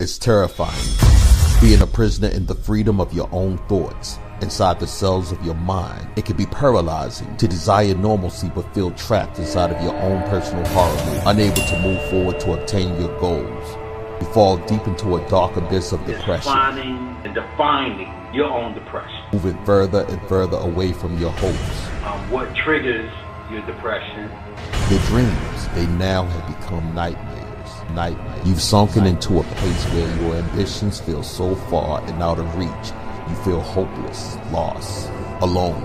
It's terrifying. Being a prisoner in the freedom of your own thoughts, inside the cells of your mind. It can be paralyzing to desire normalcy but feel trapped inside of your own personal horror loop, unable to move forward to obtain your goals. You fall deep into a dark abyss of depression. Defining your own depression. Moving further and further away from your hopes. What triggers your depression? Your dreams, they now have become nightmares. You've sunken into a place where your ambitions feel so far and out of reach. You feel hopeless, lost, alone,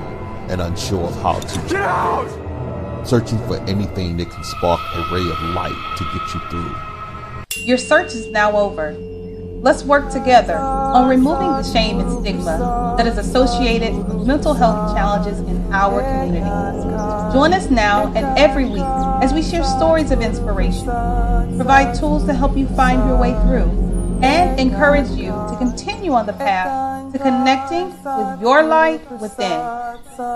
and unsure of how to get out. Searching for anything that can spark a ray of light to get you through. Your search is now over. Let's work together on removing the shame and stigma that is associated with mental health challenges in our community. Join us now and every week as we share stories of inspiration, provide tools to help you find your way through, and encourage you to continue on the path to connecting with your light within.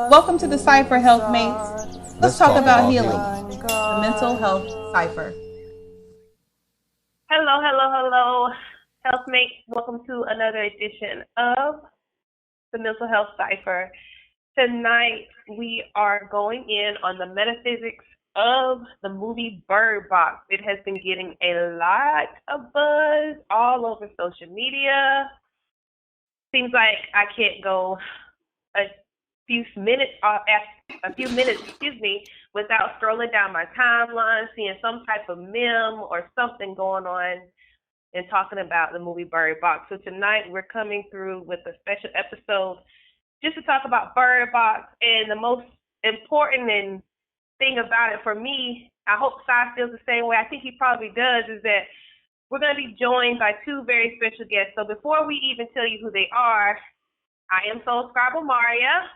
Welcome to the Cypher Health Mates. Let's talk about healing. The Mental Health Cypher. Hello, health mates. Welcome to another edition of the Mental Health Cypher. Tonight we are going in on the metaphysics of the movie Bird Box. It has been getting a lot of buzz all over social media. Seems like I can't go a few minutes, without scrolling down my timeline, seeing some type of meme or something going on and talking about the movie Bird Box. So tonight we're coming through with a special episode just to talk about Bird Box. And the most important thing about it for me, I hope Sy feels the same way, I think he probably does, is that we're going to be joined by two very special guests. So before we even tell you who they are, I am SoulScribe Omaria.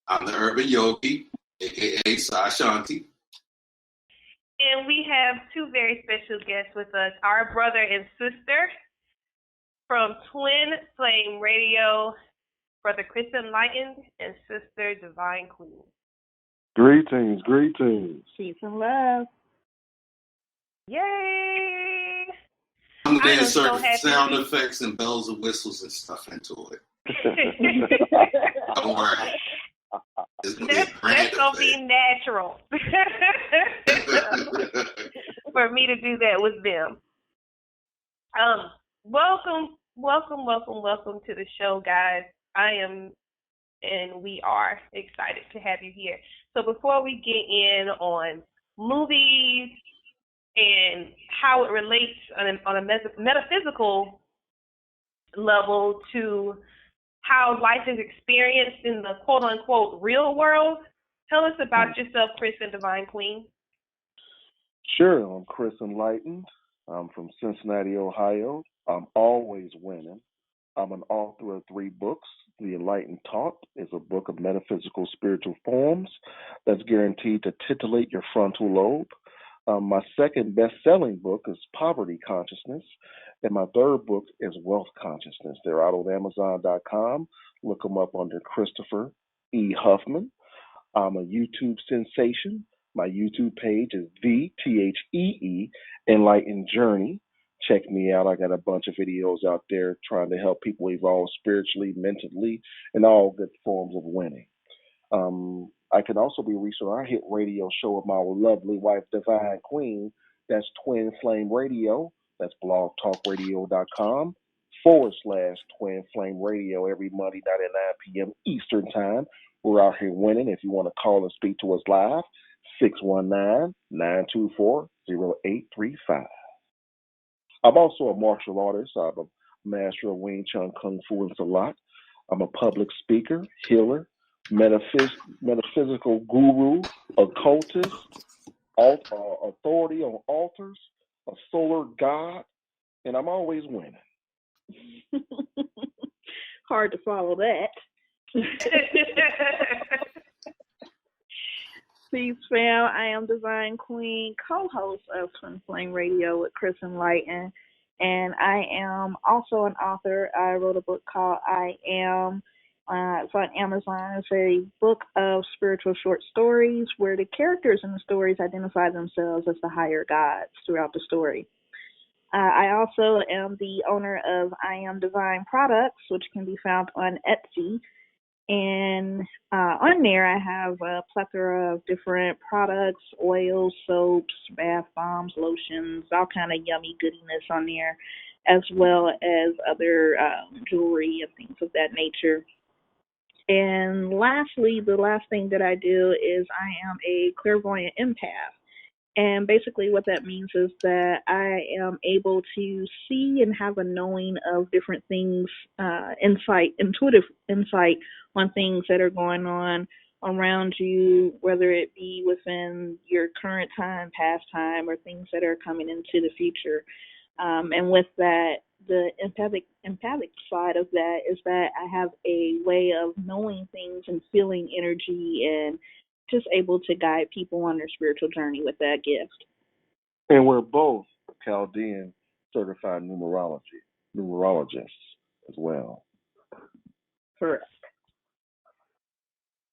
I'm the Herban Yogi, a.k.a. Sy Shanti. And we have two very special guests with us, our brother and sister from Twin Flame Radio, Brother Chris Enlightened and Sister Divine Queen. Greetings. Peace and love. Yay! I'm going to so insert sound effects and bells and whistles and stuff into it. Don't worry. That's going to be natural for me to do that with them. Welcome to the show, guys. I am, and we are excited to have you here. So before we get in on movies and how it relates on a metaphysical level to how life is experienced in the quote-unquote real world, tell us about yourself, Chris and Divine Queen. Sure, I'm Chris Enlightened. I'm from Cincinnati, Ohio. I'm always winning. I'm an author of 3 books. The Enlightened Talk is a book of metaphysical spiritual forms that's guaranteed to titillate your frontal lobe. My second best-selling book is Poverty Consciousness, and my third book is Wealth Consciousness. They're out on Amazon.com. Look them up under Christopher E. Huffman. I'm a YouTube sensation. My YouTube page is the THEE Enlightened Journey. Check me out. I got a bunch of videos out there trying to help people evolve spiritually, mentally, and all good forms of winning. I can also be reached on our hit radio show with my lovely wife, Divine Queen. That's Twin Flame Radio. That's blogtalkradio.com/Twin Flame Radio every Monday night at 9 p.m. Eastern Time. We're out here winning. If you want to call and speak to us live, 619-924-0835. I'm also a martial artist. I'm a master of Wing Chun, Kung Fu, and Salat. I'm a public speaker, healer, metaphysical guru, occultist, authority on altars, a solar god, and I'm always winning. Hard to follow that. Peace, fam. I am Divine Queen, co-host of Twin Flame Radio with Chris Enlightened, and I am also an author. I wrote a book called I Am. It's on Amazon. It's a book of spiritual short stories where the characters in the stories identify themselves as the higher gods throughout the story. I also am the owner of I Am Design Products, which can be found on Etsy. And on there, I have a plethora of different products, oils, soaps, bath bombs, lotions, all kind of yummy goodiness on there, as well as other jewelry and things of that nature. And lastly, the last thing that I do is I am a clairvoyant empath. And basically what that means is that I am able to see and have a knowing of different things, intuitive insight on things that are going on around you, whether it be within your current time, past time, or things that are coming into the future. And with that, the empathic side of that is that I have a way of knowing things and feeling energy and just able to guide people on their spiritual journey with that gift. And we're both Chaldean certified numerologists as well. Correct.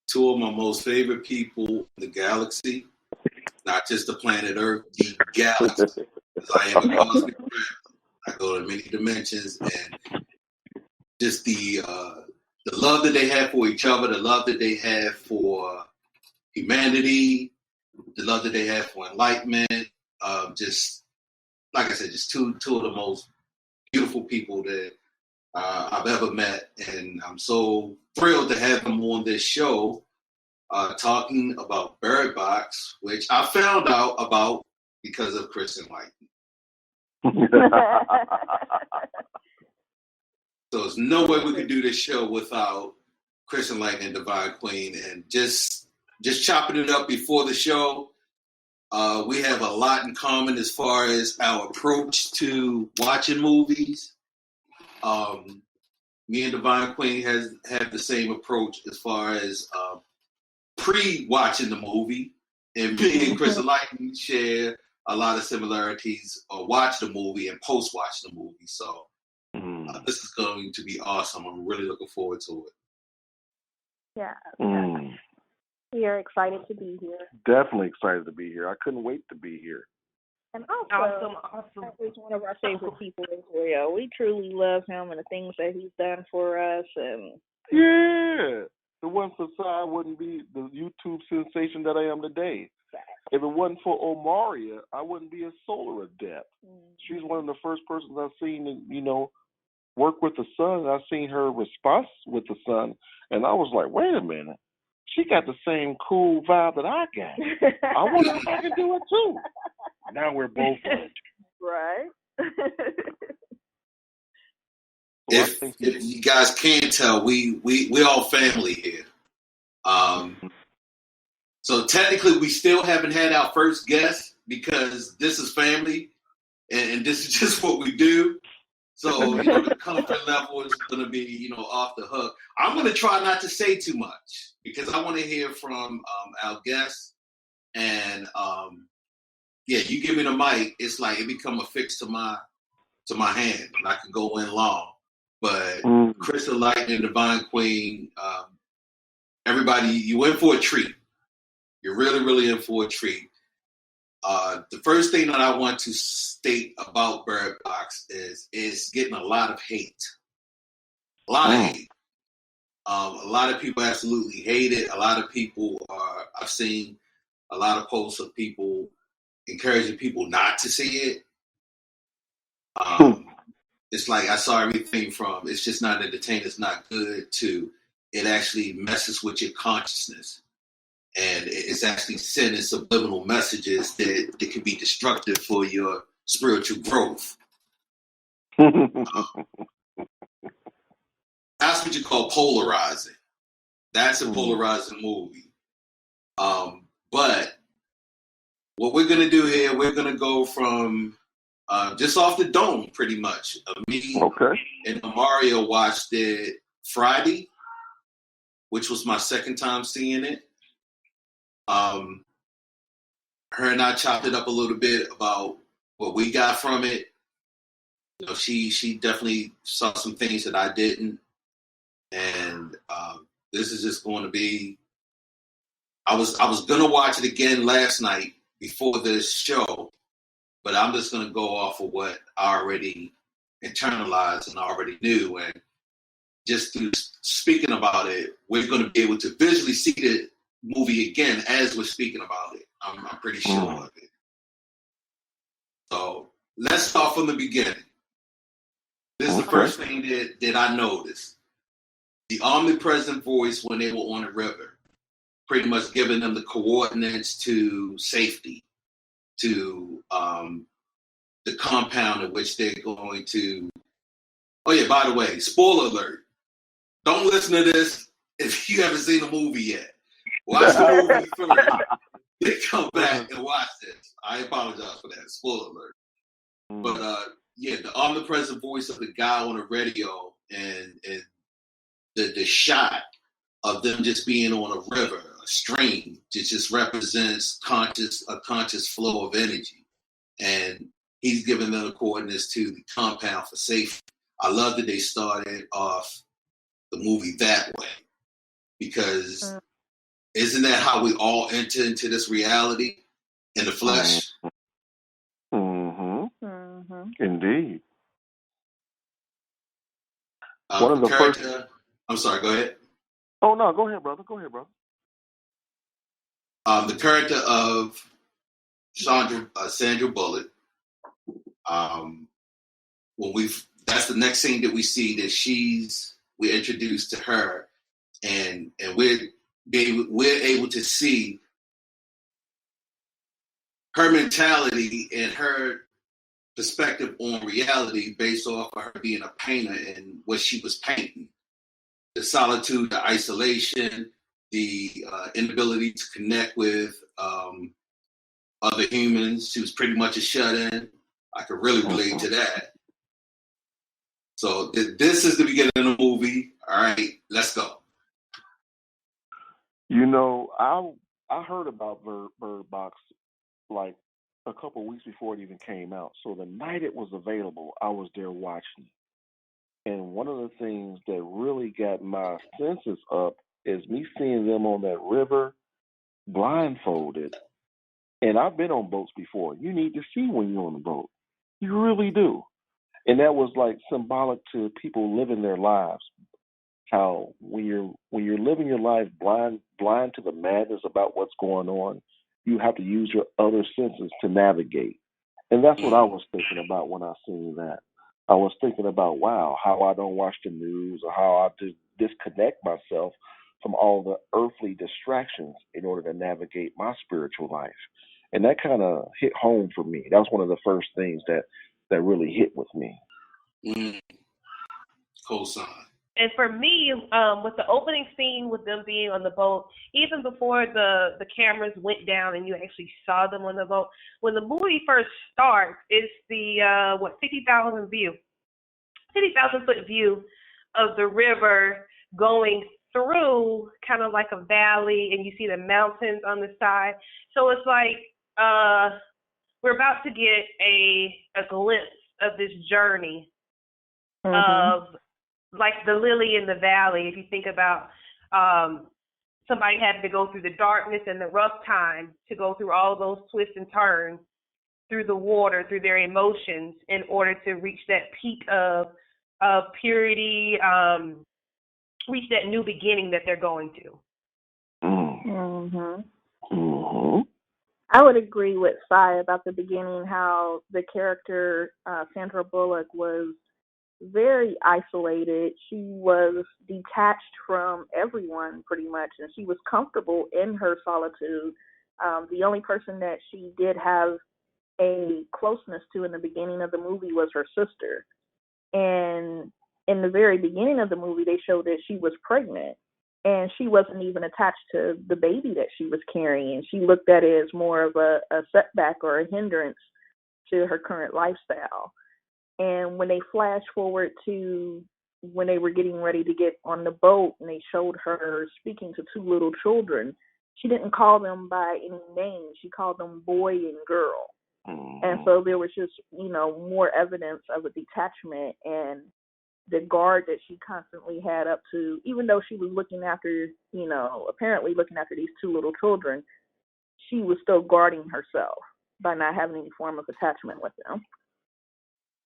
Two of my most favorite people in the galaxy, not just the planet Earth, the galaxy. Because I am a cosmic traveler. I go to many dimensions, and just the love that they have for each other, the love that they have for humanity, the love that they have for enlightenment. Just like I said, just two of the most beautiful people that I've ever met, and I'm so thrilled to have them on this show talking about Bird Box, which I found out about because of Chris Enlightenment. So there's no way we could do this show without Chris Enlightenment and Divine Queen. And just chopping it up before the show, we have a lot in common as far as our approach to watching movies. Me and Divine Queen have the same approach as far as pre-watching the movie. And me and Chris Enlightenment share a lot of similarities, watch the movie and post-watch the movie. So this is going to be awesome. I'm really looking forward to it. Yeah. We are excited to be here. Definitely excited to be here. I couldn't wait to be here. And also, awesome. He's one of our favorite people in Korea. We truly love him and the things that he's done for us. And yeah, the one for Sy, I wouldn't be the YouTube sensation that I am today. If it wasn't for Omaria, I wouldn't be a solar adept. She's one of the first persons I've seen, work with the sun. I've seen her response with the sun, and I was like, wait a minute. She got the same cool vibe that I got. I wonder if I can do it too. Now we're both right. If you guys can't tell, we all family here. So technically, we still haven't had our first guest because this is family, and this is just what we do. So the comfort level is going to be, off the hook. I'm going to try not to say too much because I want to hear from our guests. And you give me the mic, it's like it become affixed to my hand, and I can go in long. But Chris Enlightenment and Divine Queen, everybody, you in for a treat. You're really, really in for a treat. The first thing that I want to state about Bird Box is it's getting a lot of hate. A lot of hate. A lot of people absolutely hate it. A lot of people I've seen a lot of posts of people encouraging people not to see it. It's like I saw everything from it's just not entertaining, it's not good, to it actually messes with your consciousness. And it's actually sending subliminal messages that can be destructive for your spiritual growth. That's what you call polarizing. That's a polarizing movie. But what we're going to do here, we're going to go from just off the dome, pretty much. Me and Omaria watched it Friday, which was my second time seeing it. Her and I chopped it up a little bit about what we got from it. She definitely saw some things that I didn't, and this is just going to be. I was gonna watch it again last night before this show, but I'm just going to go off of what I already internalized and already knew. And just through speaking about it, we're going to be able to visually see the movie again as we're speaking about it. I'm pretty sure of it. So let's start from the beginning. This is the first thing that I noticed. The omnipresent voice when they were on the river, pretty much giving them the coordinates to safety, to the compound in which they're going to. Oh yeah, by the way, spoiler alert. Don't listen to this if you haven't seen the movie yet. Watch the movie first. Then come back and watch this. I apologize for that. Spoiler alert. But yeah, the omnipresent voice of the guy on the radio and the shot of them just being on a river, a stream, it just represents a conscious flow of energy. And he's giving them the coordinates to the compound for safety. I love that they started off the movie that way, because isn't that how we all enter into this reality in the flesh? Indeed. One of the character. I'm sorry. Go ahead. Oh no, go ahead, brother. The character of Sandra Bullock. That's the next scene that we see that we're introduced to her, and we're able to see her mentality and her perspective on reality based off of her being a painter and what she was painting. The solitude, the isolation, the inability to connect with other humans. She was pretty much a shut-in. I could really relate to that. So this is the beginning of the movie. All right, let's go. You know, I heard about Bird Box like a couple of weeks before it even came out. So the night it was available, I was there watching. And one of the things that really got my senses up is me seeing them on that river blindfolded. And I've been on boats before. You need to see when you're on the boat. You really do. And that was like symbolic to people living their lives. How when you're living your life blind to the madness about what's going on, you have to use your other senses to navigate. And that's what I was thinking about when I seen that. I was thinking about, wow, how I don't watch the news, or how I disconnect myself from all the earthly distractions in order to navigate my spiritual life. And that kind of hit home for me. That was one of the first things that really hit with me. Cool sign. And for me, with the opening scene with them being on the boat, even before the cameras went down and you actually saw them on the boat, when the movie first starts, it's the 50,000 foot view of the river going through kind of like a valley, and you see the mountains on the side. So it's like we're about to get a glimpse of this journey of like the lily in the valley. If you think about somebody having to go through the darkness and the rough time to go through all those twists and turns through the water, through their emotions, in order to reach that peak of purity, reach that new beginning that they're going to. I would agree with Sy about the beginning, how the character Sandra Bullock was very isolated. She was detached from everyone pretty much, and she was comfortable in her solitude. The only person that she did have a closeness to in the beginning of the movie was her sister. And in the very beginning of the movie, they showed that she was pregnant, and she wasn't even attached to the baby that she was carrying. She looked at it as more of a setback or a hindrance to her current lifestyle. And when they flash forward to when they were getting ready to get on the boat, and they showed her speaking to two little children, she didn't call them by any name. She called them boy and girl. And so there was just, more evidence of a detachment, and the guard that she constantly had up to, even though she was looking after, apparently looking after these two little children, she was still guarding herself. by not having any form of attachment with them.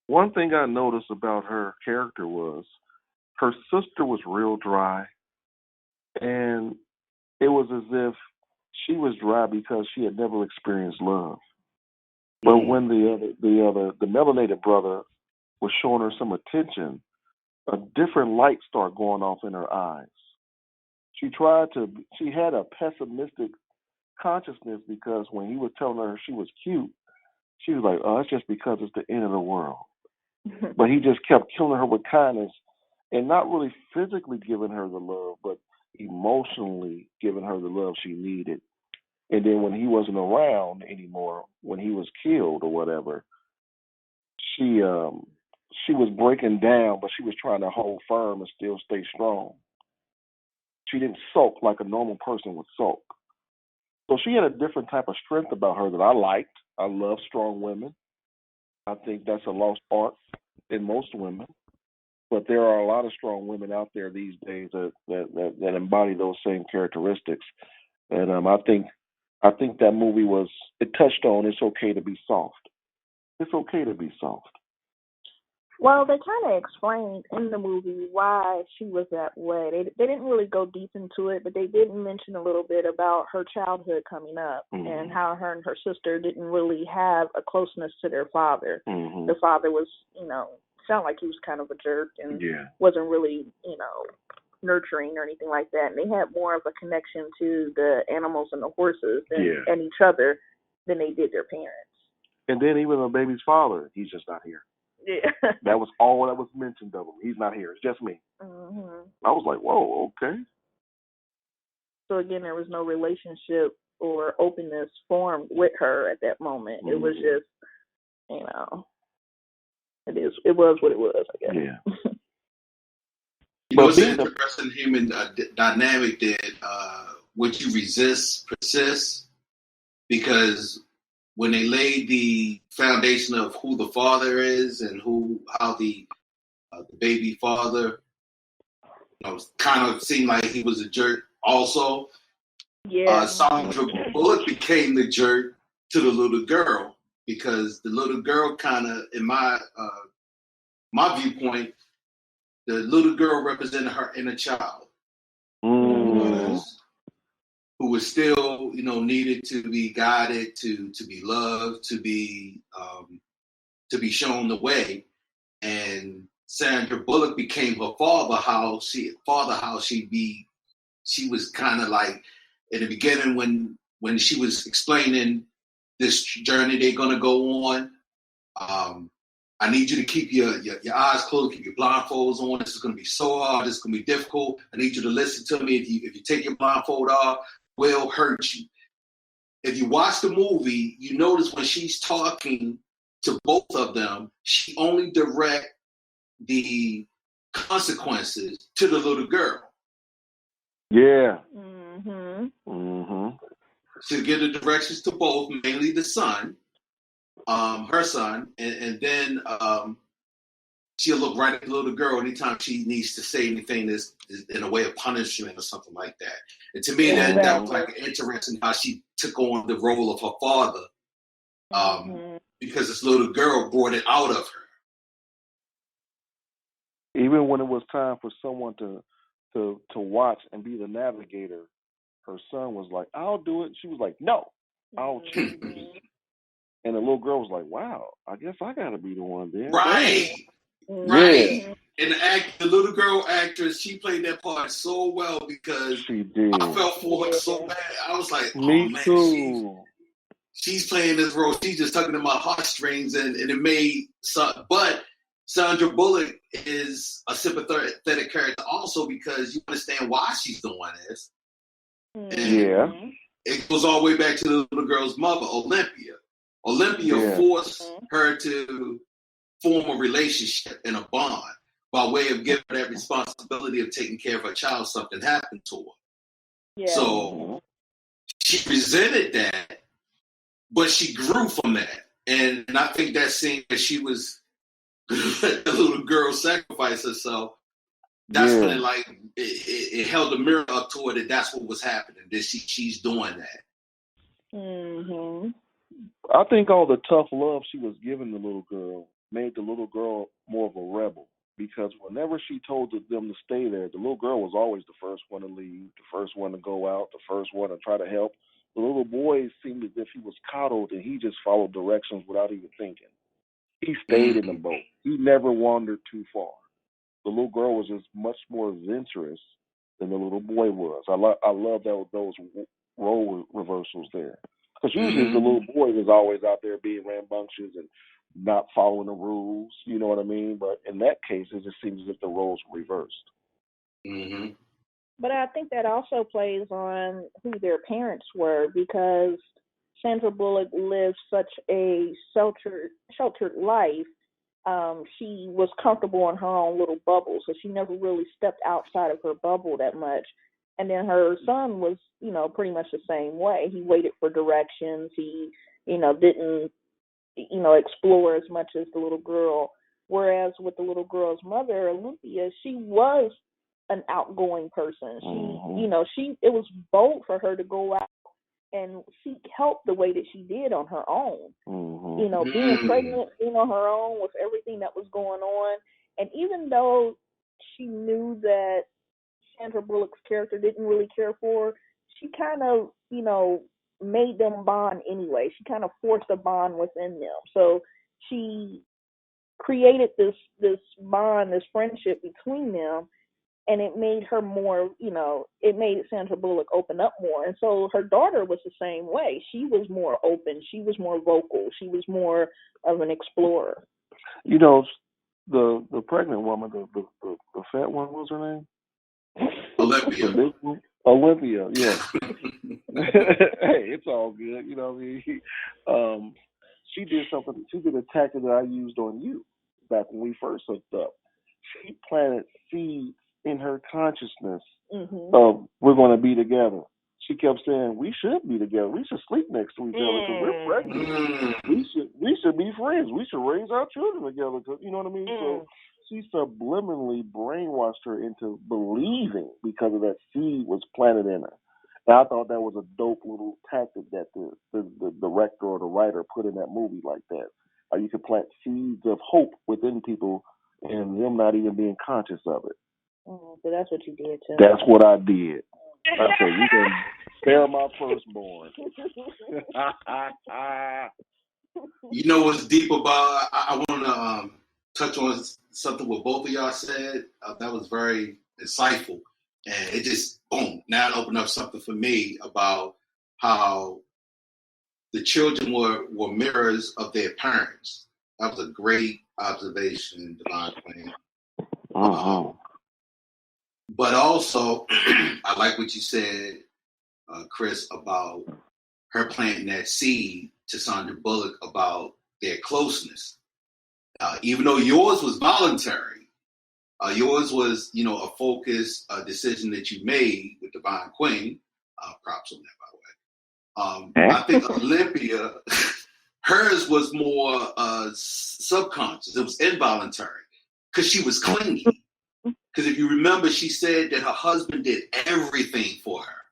One thing I noticed about her character was her sister was real dry, and it was as if she was dry because she had never experienced love. But when the melanated brother was showing her some attention, a different light started going off in her eyes. She had a pessimistic consciousness because when he was telling her she was cute, she was like, oh, it's just because it's the end of the world. But he just kept killing her with kindness and not really physically giving her the love, but emotionally giving her the love she needed. And then when he wasn't around anymore, when he was killed or whatever, she was breaking down, but she was trying to hold firm and still stay strong. She didn't sulk like a normal person would sulk. So she had a different type of strength about her that I liked. I love strong women. I think that's a lost art in most women. But there are a lot of strong women out there these days that embody those same characteristics. And I think that movie it touched on it's okay to be soft. It's okay to be soft. Well, they kind of explained in the movie why she was that way. They didn't really go deep into it, but they did mention a little bit about her childhood coming up and how her and her sister didn't really have a closeness to their father. The father was, sounded like he was kind of a jerk and wasn't really, nurturing or anything like that. And they had more of a connection to the animals and the horses and each other than they did their parents. And then even the baby's father, he's just not here. Yeah. That was all that was mentioned of him. He's not here. It's just me. I was like, whoa, okay. So again, there was no relationship or openness formed with her at that moment. It was just, it was what it was, I guess. Yeah. It's an interesting human dynamic that what you resist persists, because when they laid the foundation of who the father is and how the baby father, kind of seemed like he was a jerk also. Sandra Bullock became the jerk to the little girl because the little girl kind of, in my viewpoint, the little girl represented her inner child. Who was still, needed to be guided, to be loved, to be shown the way. And Sandra Bullock became her father. How she was kind of like in the beginning when she was explaining this journey they're gonna go on. I need you to keep your eyes closed, keep your blindfolds on. This is gonna be so hard. This is gonna be difficult. I need you to listen to me. If you take your blindfold off, will hurt you. If you watch the movie, you notice when she's talking to both of them, she only direct the consequences to the little girl. Yeah. She'll give the directions to both, mainly the son, her son, and then she'll look right at the little girl anytime she needs to say anything that's in a way of punishment or something like that. And to me, that was like interesting how she took on the role of her father, because this little girl brought it out of her. Even when it was time for someone to watch and be the navigator, her son was like, "I'll do it." She was like, "No, I'll choose." And the little girl was like, "Wow, I guess I got to be the one then." Right. Yeah. And the little girl actress, she played that part so well because she did. I felt for her so bad. I was like, Me too. She's playing this role. She's just tugging at my heartstrings, and it made some. But Sandra Bullock is a sympathetic character also because you understand why she's doing this. And it goes all the way back to the little girl's mother, Olympia. Olympia forced her to form a relationship and a bond by way of giving her that responsibility of taking care of her child. Something happened to her. So she resented that, but she grew from that. And I think that scene that she was the little girl sacrifice herself, that's when it held the mirror up to her that that's what was happening, that she's doing that. I think all the tough love she was giving the little girl made the little girl more of a rebel, because whenever she told them to stay there, the little girl was always the first one to leave, the first one to go out, the first one to try to help. The little boy seemed as if he was coddled and he just followed directions without even thinking. He stayed in the boat. He never wandered too far. The little girl was just much more adventurous than the little boy was. I love those role reversals there. Because usually the little boy was always out there being rambunctious and not following the rules, you know what I mean? But in that case, it just seems as if the roles were reversed. Mm-hmm. But I think that also plays on who their parents were, because Sandra Bullock lived such a sheltered life. She was comfortable in her own little bubble, so she never really stepped outside of her bubble that much. And then her son was, pretty much the same way. He waited for directions. He, didn't, explore as much as the little girl. Whereas with the little girl's mother, Olympia, she was an outgoing person. It was bold for her to go out and seek help the way that she did on her own. Being pregnant, being on her own with everything that was going on. And even though she knew that Sandra Bullock's character didn't really care for her, she kind of, made them bond anyway. She kind of forced a bond within them. So she created this bond, this friendship between them, and it made her more, it made Sandra Bullock open up more. And so her daughter was the same way. She was more open. She was more vocal. She was more of an explorer. The pregnant woman, the fat one, what was her name? Olympia. Olympia, yeah. Hey, it's all good. You know what I mean? She did something. She did a tactic that I used on you back when we first hooked up. She planted seeds in her consciousness of we're going to be together. She kept saying we should be together. We should sleep next to each other because we're pregnant. We should be friends. We should raise our children together. Cause, you know what I mean? So she subliminally brainwashed her into believing because of that seed was planted in her. And I thought that was a dope little tactic that the director or the writer put in that movie like that. You could plant seeds of hope within people and them not even being conscious of it. So that's what you did, too. That's what I did. I said, you can spare my firstborn. You know what's deep about? I want to touch on something what both of y'all said. That was very insightful, and it just boom. Now it opened up something for me about how the children were mirrors of their parents. That was a great observation, Divine Queen. But also, I like what you said, Chris, about her planting that seed to Sandra Bullock about their closeness. Even though yours was voluntary, yours was, a focused decision that you made with Divine Queen. Props on that, by the way. I think Olympia, hers was more subconscious. It was involuntary because she was clingy. Because if you remember, she said that her husband did everything for her.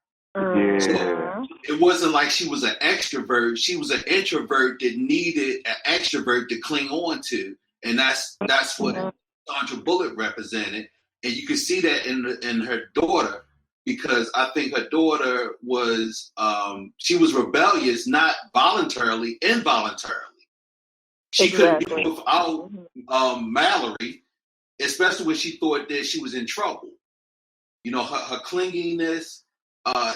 Yeah. So it wasn't like she was an extrovert. She was an introvert that needed an extrovert to cling on to. And that's what Sandra Bullock represented. And you can see that in her daughter, because I think her daughter was, she was rebellious, not voluntarily, involuntarily. She couldn't be without Mallory, especially when she thought that she was in trouble. Her clinginess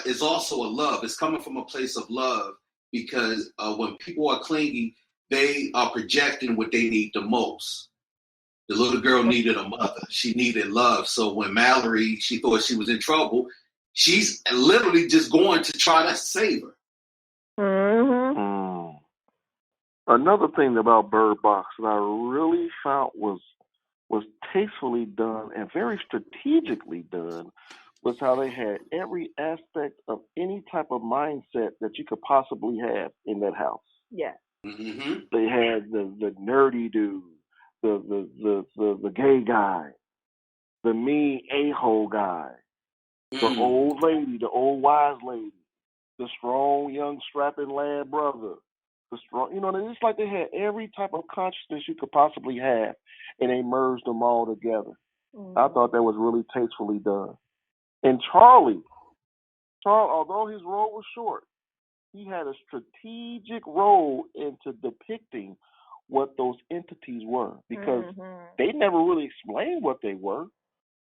is also a love. It's coming from a place of love, because when people are clingy, they are projecting what they need the most. The little girl needed a mother. She needed love. So when Mallory, she thought she was in trouble, she's literally just going to try to save her. Another thing about Bird Box that I really found was tastefully done and very strategically done was how they had every aspect of any type of mindset that you could possibly have in that house. Yeah. They had the nerdy dude, the gay guy, the mean a-hole guy, the old lady, the old wise lady, the strong young strapping lad brother, the strong. It's like they had every type of consciousness you could possibly have, and they merged them all together. Mm-hmm. I thought that was really tastefully done. And Charlie, although his role was short, he had a strategic role into depicting what those entities were, because they never really explained what they were,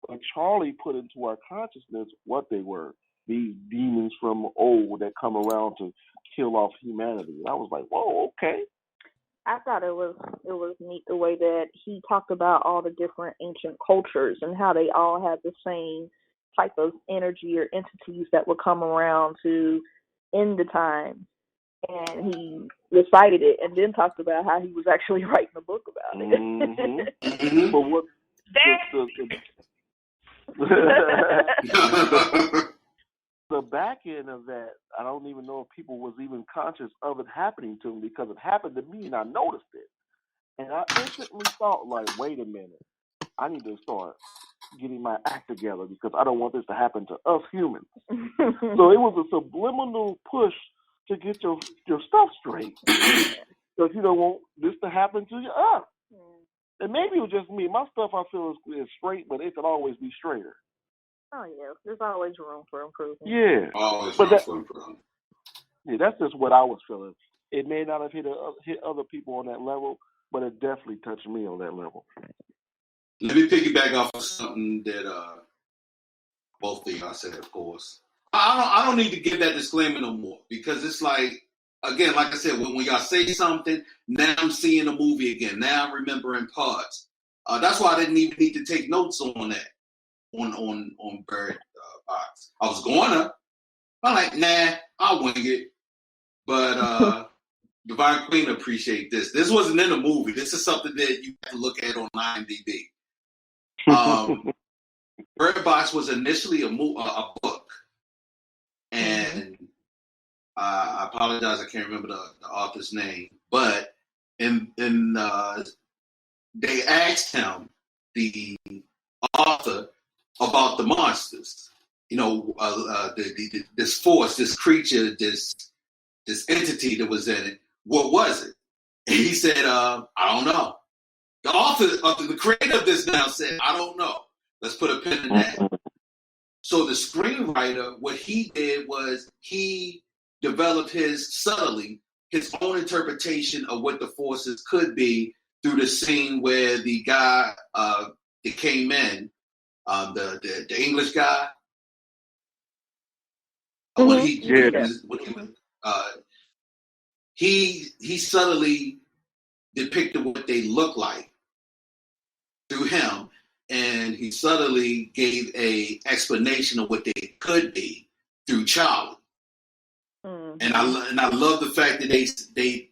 but Charlie put into our consciousness what they were. These demons from old that come around to kill off humanity. And I was like, whoa, okay. I thought it was neat the way that he talked about all the different ancient cultures and how they all had the same type of energy or entities that would come around to end the time. And he recited it and then talked about how he was actually writing a book about it. Mm-hmm. But what the back end of that, I don't even know if people was even conscious of it happening to them, because it happened to me and I noticed it. And I instantly thought, like, wait a minute, I need to start getting my act together because I don't want this to happen to us humans. So it was a subliminal push to get your stuff straight, because you don't want this to happen to you. And maybe it was just me. My stuff I feel is straight, but it could always be straighter. Oh yeah, there's always room for improvement. Yeah, always room for improvement. Yeah, that's just what I was feeling. It may not have hit other people on that level, but it definitely touched me on that level. Let me piggyback off of something that both of y'all said, of course. I don't need to give that disclaimer no more, because it's like, again, like I said, when y'all say something, now I'm seeing the movie again. Now I'm remembering parts. That's why I didn't even need to take notes on that, on Bird Box. I was going to. I'm like, nah, I'll wing it. But Divine Queen appreciate this. This wasn't in the movie. This is something that you have to look at on IMDb. Bird Box was initially a book. And I apologize, I can't remember the author's name, but they asked him, the author, about the monsters. This force, this creature, this entity that was in it. What was it? And he said, I don't know. The author, the creator of this now said, I don't know. Let's put a pin in that. So the screenwriter, what he did was he developed his own interpretation of what the forces could be through the scene where the guy that came in, the English guy, he subtly depicted what they look like through him. And he subtly gave a explanation of what they could be through Charlie. And I love the fact that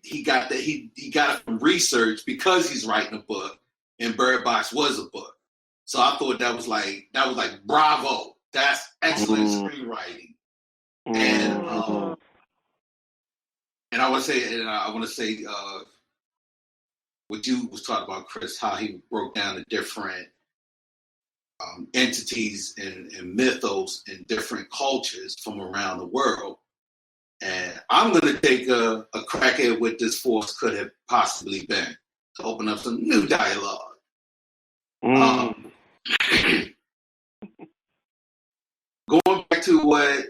he got it from research, because he's writing a book, and Bird Box was a book. So I thought that was like bravo. That's excellent screenwriting. And I want to say what you was talking about, Chris, how he broke down the different entities and mythos in different cultures from around the world. And I'm going to take a crack at what this force could have possibly been, to open up some new dialogue. Going back to what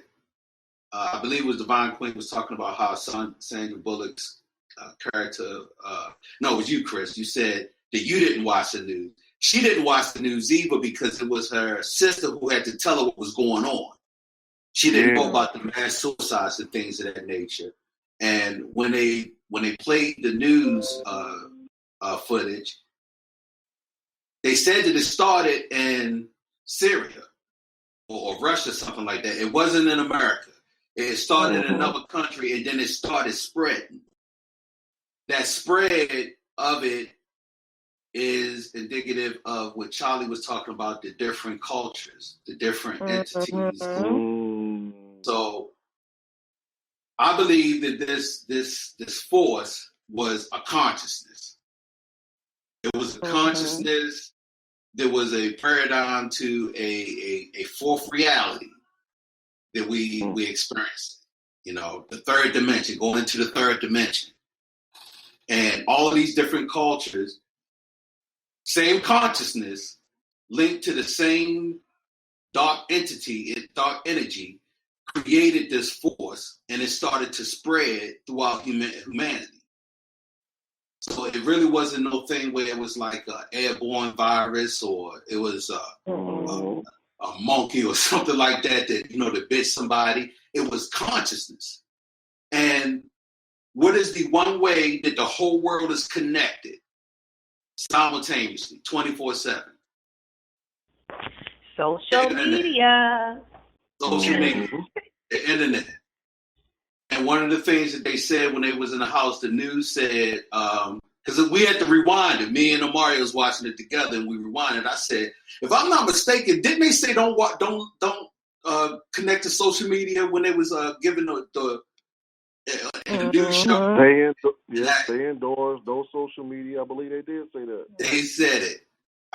I believe was Divine Queen was talking about, how Sandra Bullock's character, no, it was you, Chris. You said that you didn't watch the news. She didn't watch the news either, because it was her sister who had to tell her what was going on. She didn't know about the mass suicides and things of that nature. And when they played the news footage, they said that it started in Syria or Russia, something like that. It wasn't in America. It started in another country, and then it started spreading. That spread of it is indicative of what Charlie was talking about, the different cultures, the different entities. So I believe that this force was a consciousness. It was a consciousness. There was a paradigm to a fourth reality that we experienced. The third dimension, going into the third dimension. And all of these different cultures, same consciousness, linked to the same dark entity, dark energy, created this force, and it started to spread throughout humanity. So it really wasn't no thing where it was like an airborne virus, or it was a monkey or something like that that bit somebody. It was consciousness. And what is the one way that the whole world is connected simultaneously, 24/7? Social media. Social media, the internet. And one of the things that they said when they was in the house, the news said, because we had to rewind it. Me and Omaria was watching it together, and we rewinded. I said, if I'm not mistaken, didn't they say don't connect to social media when they was giving the news show? Stay indoors, no social media. I believe they did say that. They said it.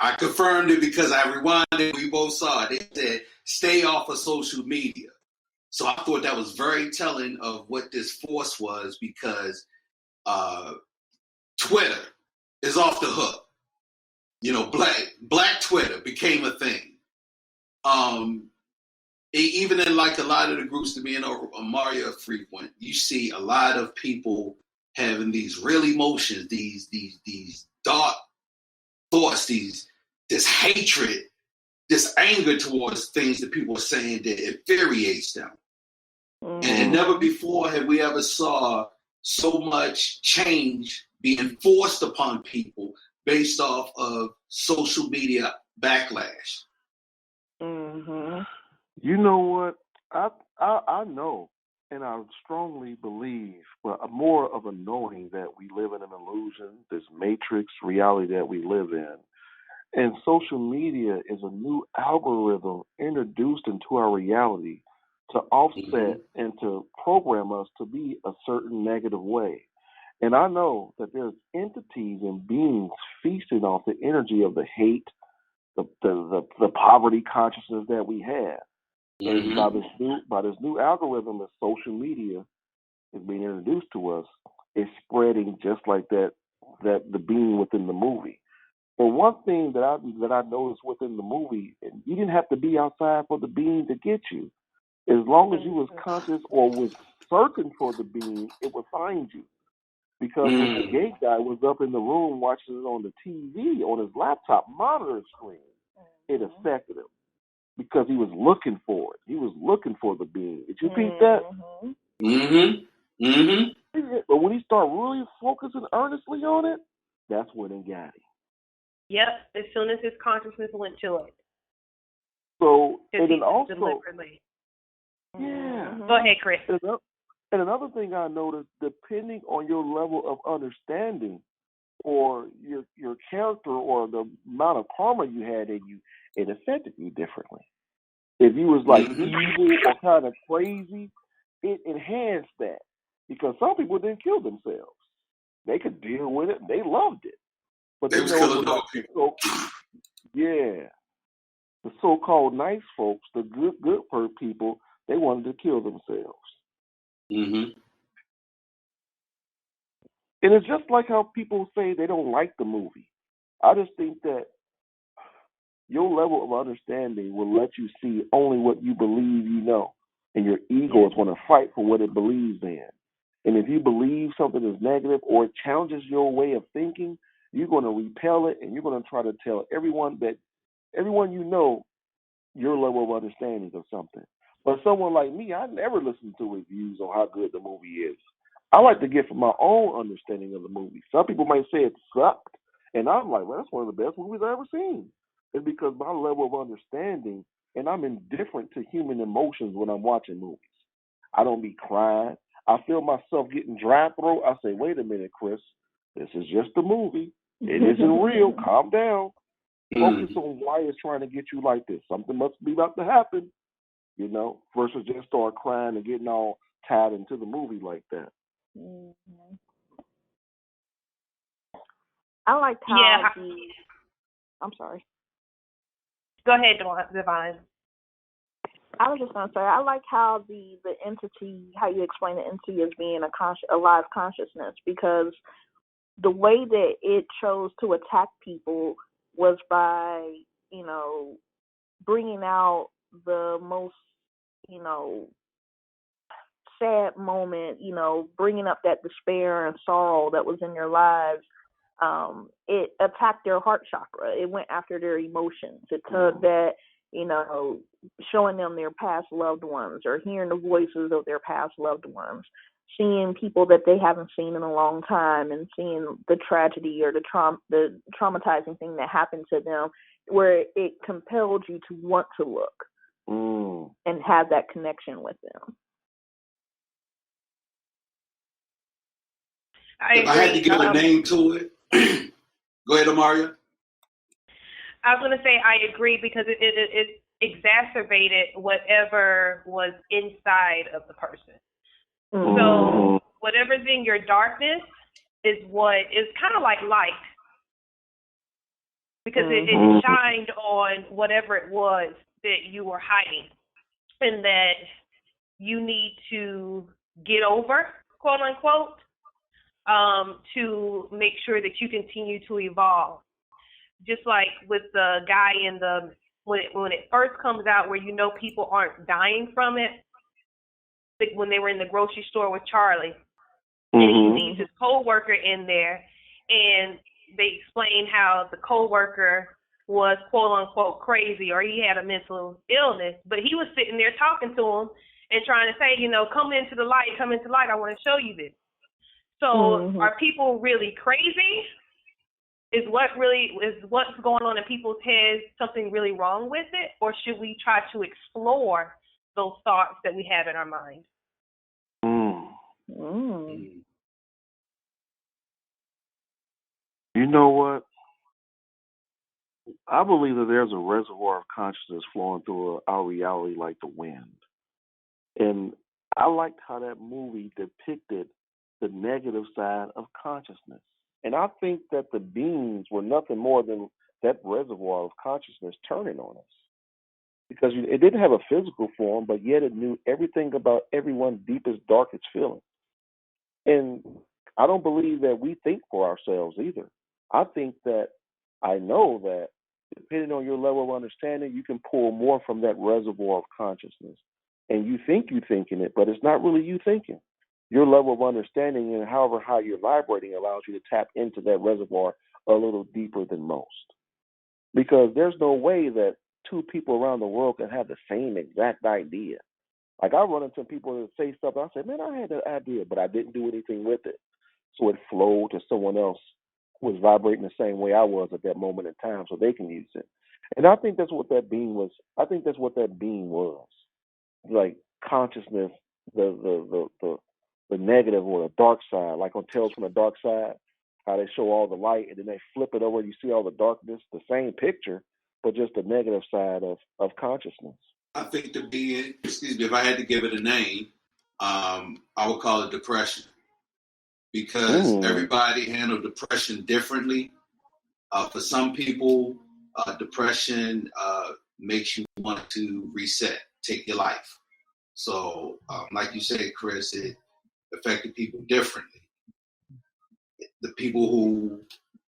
I confirmed it because I rewinded. We both saw it. They said, stay off of social media. So I thought that was very telling of what this force was, because Twitter is off the hook. Black Twitter became a thing. Even in like a lot of the groups that me and Omaria frequent, you see a lot of people having these real emotions, these dark thoughts, this hatred, this anger towards things that people are saying that infuriates them. And never before have we ever saw so much change being forced upon people based off of social media backlash. You know what? I know, and I strongly believe, but more of a knowing that we live in an illusion, this matrix reality that we live in. And social media is a new algorithm introduced into our reality to offset and to program us to be a certain negative way. And I know that there's entities and beings feasting off the energy of the hate, the poverty consciousness that we have. And by this new algorithm that social media is being introduced to us, it's spreading just like that the being within the movie. But one thing that I noticed within the movie, you didn't have to be outside for the being to get you. As long as you was conscious or was searching for the being, it would find you. Because when the gay guy was up in the room watching it on the TV, on his laptop monitor screen, it affected him. Because he was looking for it. He was looking for the being. Did you peep that? But when he started really focusing earnestly on it, that's when it got him. Yep, as soon as his consciousness went to it. So, and then also, deliberately. Yeah. Go ahead, Chris. And another thing I noticed, depending on your level of understanding or your character or the amount of karma you had in you, it affected you differently. If you was like evil or kind of crazy, it enhanced that. Because some people didn't kill themselves. They could deal with it and they loved it. But they was killing other people. The so-called nice folks, the good people, they wanted to kill themselves. And it's just like how people say they don't like the movie. I just think that your level of understanding will let you see only what you believe you know. And your ego is going to fight for what it believes in. And if you believe something is negative or it challenges your way of thinking, you're going to repel it, and you're going to try to tell everyone you know your level of understanding of something. But someone like me, I never listen to reviews on how good the movie is. I like to get from my own understanding of the movie. Some people might say it sucked, and I'm like, well, that's one of the best movies I've ever seen. It's because my level of understanding, and I'm indifferent to human emotions when I'm watching movies. I don't be crying. I feel myself getting dry throat. I say, wait a minute, Chris. This is just a movie. It isn't real. Calm down. Focus on why it's trying to get you like this. Something must be about to happen, versus just start crying and getting all tied into the movie like that. I liked how I'm sorry. Go ahead, Divine. I was just going to say, I like how the entity, how you explain the entity as being a live consciousness, because the way that it chose to attack people was by, bringing out the most, sad moment, bringing up that despair and sorrow that was in their lives. It attacked their heart chakra. It went after their emotions. It tugged at, showing them their past loved ones or hearing the voices of their past loved ones, seeing people that they haven't seen in a long time and seeing the tragedy or the traumatizing thing that happened to them, where it compelled you to want to look and have that connection with them. If I had to give a name to it, go ahead, Omaria. I was going to say I agree because it exacerbated whatever was inside of the person. Mm-hmm. So whatever's in your darkness is what is kind of like light, because it shined on whatever it was that you were hiding and that you need to get over, quote unquote, to make sure that you continue to evolve. Just like with the guy when it first comes out, where people aren't dying from it, like when they were in the grocery store with Charlie, and he sees his co-worker in there, and they explain how the co-worker was quote unquote crazy, or he had a mental illness, but he was sitting there talking to him and trying to say, come into the light, I want to show you this. So are people really crazy? Is what's going on in people's heads something really wrong with it? Or should we try to explore those thoughts that we have in our mind? You know what? I believe that there's a reservoir of consciousness flowing through our reality like the wind. And I liked how that movie depicted the negative side of consciousness. And I think that the beings were nothing more than that reservoir of consciousness turning on us. Because it didn't have a physical form, but yet it knew everything about everyone's deepest, darkest feelings. And I don't believe that we think for ourselves either. I know that depending on your level of understanding, you can pull more from that reservoir of consciousness. And you think you're thinking it, but it's not really you thinking. Your level of understanding and however high you're vibrating allows you to tap into that reservoir a little deeper than most. Because there's no way that two people around the world can have the same exact idea. Like I run into people that say stuff, I say, man, I had that idea, but I didn't do anything with it. So it flowed to someone else who was vibrating the same way I was at that moment in time, so they can use it. And I think that's what that being was. Like consciousness, the negative or the dark side, like on Tales from the Dark Side, how they show all the light and then they flip it over and you see all the darkness, the same picture, but just the negative side of consciousness. I think the being, if I had to give it a name, I would call it depression. Because everybody handles depression differently. For some people, depression makes you want to reset, take your life. So, like you said, Chris, it affected people differently. The people who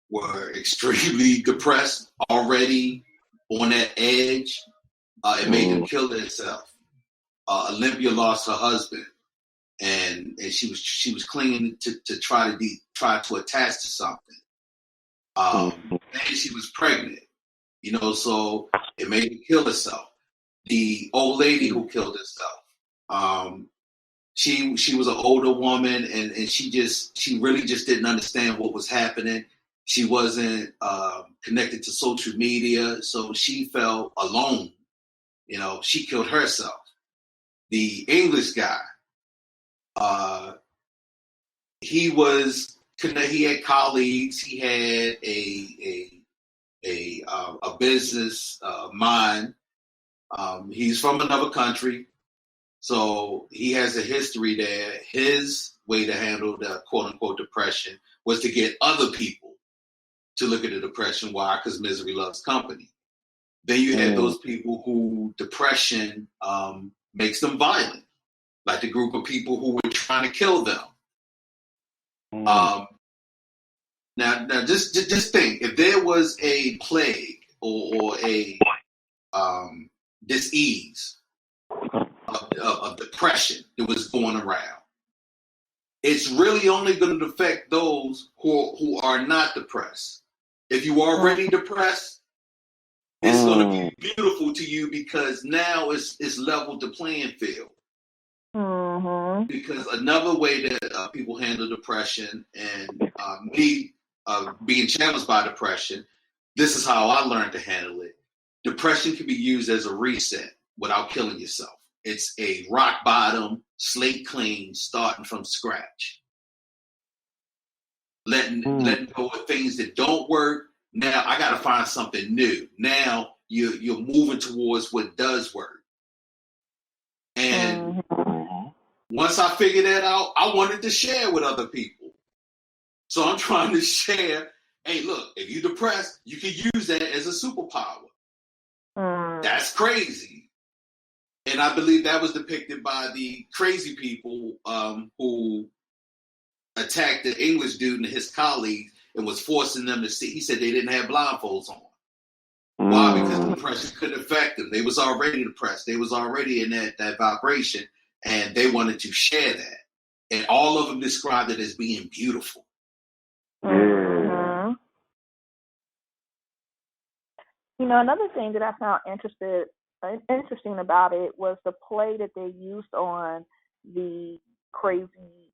were extremely depressed, already on that edge, it made them kill themselves. Olympia lost her husband, and she was clinging to try to attach to something. And she was pregnant, so it made her kill herself. The old lady who killed herself, she was an older woman, and she really just didn't understand what was happening. She wasn't connected to social media, so she felt alone. She killed herself. The English guy, he had colleagues. He had a business mind. He's from another country, so he has a history there. His way to handle the quote-unquote depression was to get other people to look at the depression. Why? Because misery loves company. Then you had those people who depression makes them violent, like the group of people who were trying to kill them. Now, just think, if there was a plague or a disease of depression that was going around, it's really only going to affect those who are not depressed. If you are already depressed, it's going to be beautiful to you because now it's leveled the playing field. Mm-hmm. Because another way that people handle depression, and me being challenged by depression, this is how I learned to handle it. Depression can be used as a reset without killing yourself. It's a rock bottom, slate clean, starting from scratch. Letting go of things that don't work. Now I got to find something new. Now you're moving towards what does work. And once I figured that out, I wanted to share with other people. So I'm trying to share, hey, look, if you're depressed, you can use that as a superpower. That's crazy. And I believe that was depicted by the crazy people who attacked the English dude and his colleagues and was forcing them to see. He said they didn't have blindfolds on. Why? Because depression couldn't affect them. They was already depressed. They was already in that vibration, and they wanted to share that. And all of them described it as being beautiful. Mm-hmm. You know, another thing that I found interesting about it was the play that they used on the crazy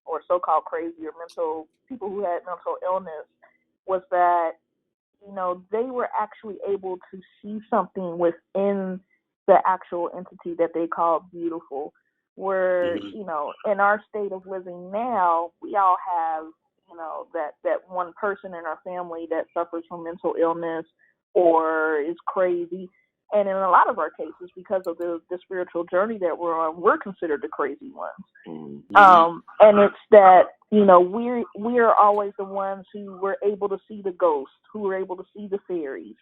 or so-called crazy or mental people who had mental illness was that, you know, they were actually able to see something within the actual entity that they called beautiful. Where, you know, in our state of living now, we all have, you know, that one person in our family that suffers from mental illness or is crazy. And in a lot of our cases, because of the spiritual journey that we're on, we're considered the crazy ones. And it's that, you know, we're always the ones who were able to see the ghosts, who were able to see the fairies,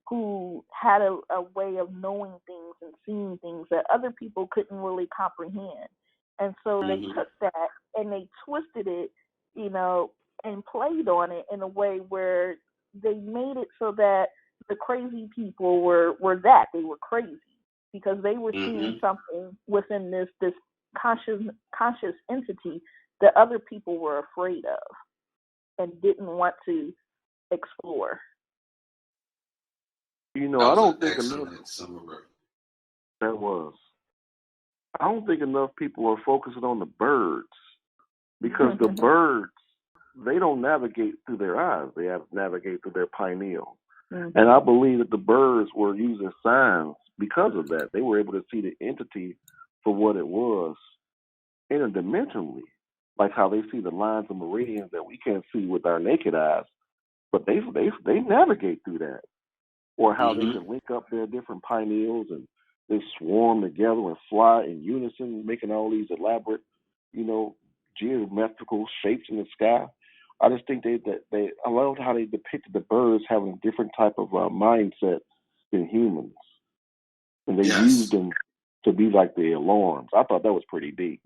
who had a way of knowing things and seeing things that other people couldn't really comprehend. And so they took that and they twisted it, you know, and played on it in a way where they made it so that the crazy people were that. They were crazy because they were seeing something within this conscious entity that other people were afraid of and didn't want to explore. You know, I don't think enough. That was. I don't think enough people are focusing on the birds because the birds, they don't navigate through their eyes. They have to navigate through their pineal. And I believe that the birds were using signs because of that. They were able to see the entity for what it was interdimensionally, like how they see the lines and meridians that we can't see with our naked eyes, but they navigate through that. Or how they can link up their different pineals and they swarm together and fly in unison, making all these elaborate, you know, geometrical shapes in the sky. I just think I loved how they depicted the birds having a different type of mindset than humans. And they used them to be like the alarms. I thought that was pretty deep.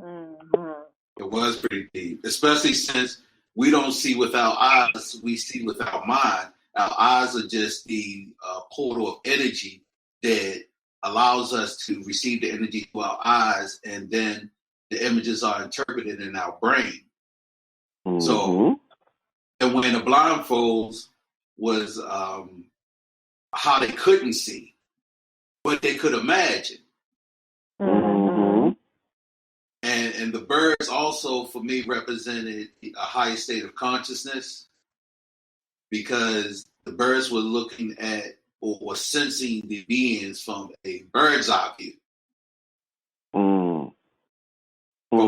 It was pretty deep, especially since we don't see with our eyes, we see with our mind. Our eyes are just the portal of energy that allows us to receive the energy through our eyes, and then the images are interpreted in our brain. So, and when the blindfolds was how they couldn't see, but they could imagine. And the birds also, for me, represented a higher state of consciousness, because the birds were looking at or sensing the beings from a bird's eye view, from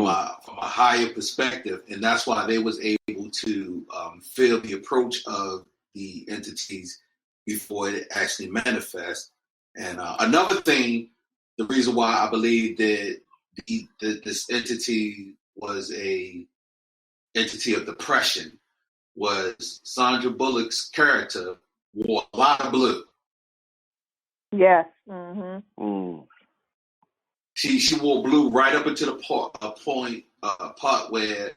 a higher perspective, and that's why they was able to feel the approach of the entities before it actually manifests. And another thing, the reason why I believe that this entity was a entity of depression was Sandra Bullock's character wore a lot of blue. Yes. She wore blue right up until the part where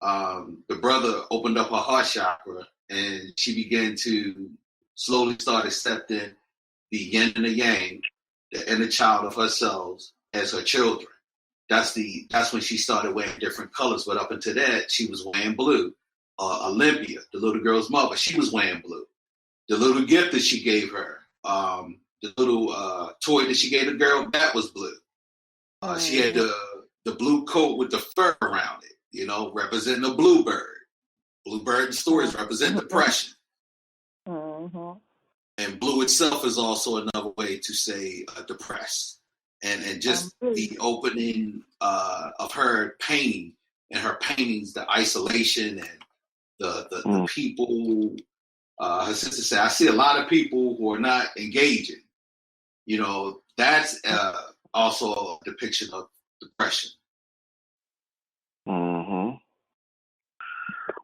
the brother opened up her heart chakra and she began to slowly start accepting the yin and the yang, the inner child of herself as her children. That's when she started wearing different colors. But up until that, she was wearing blue. Olympia, the little girl's mother, she was wearing blue. The little gift that she gave her, the little toy that she gave the girl, that was blue. She had the blue coat with the fur around it, you know, representing a bluebird. Bluebird in stories represent depression. And blue itself is also another way to say depressed. And just the opening of her painting and her paintings, the isolation and the people. Her sister said, I see a lot of people who are not engaging. You know, that's also a depiction of depression.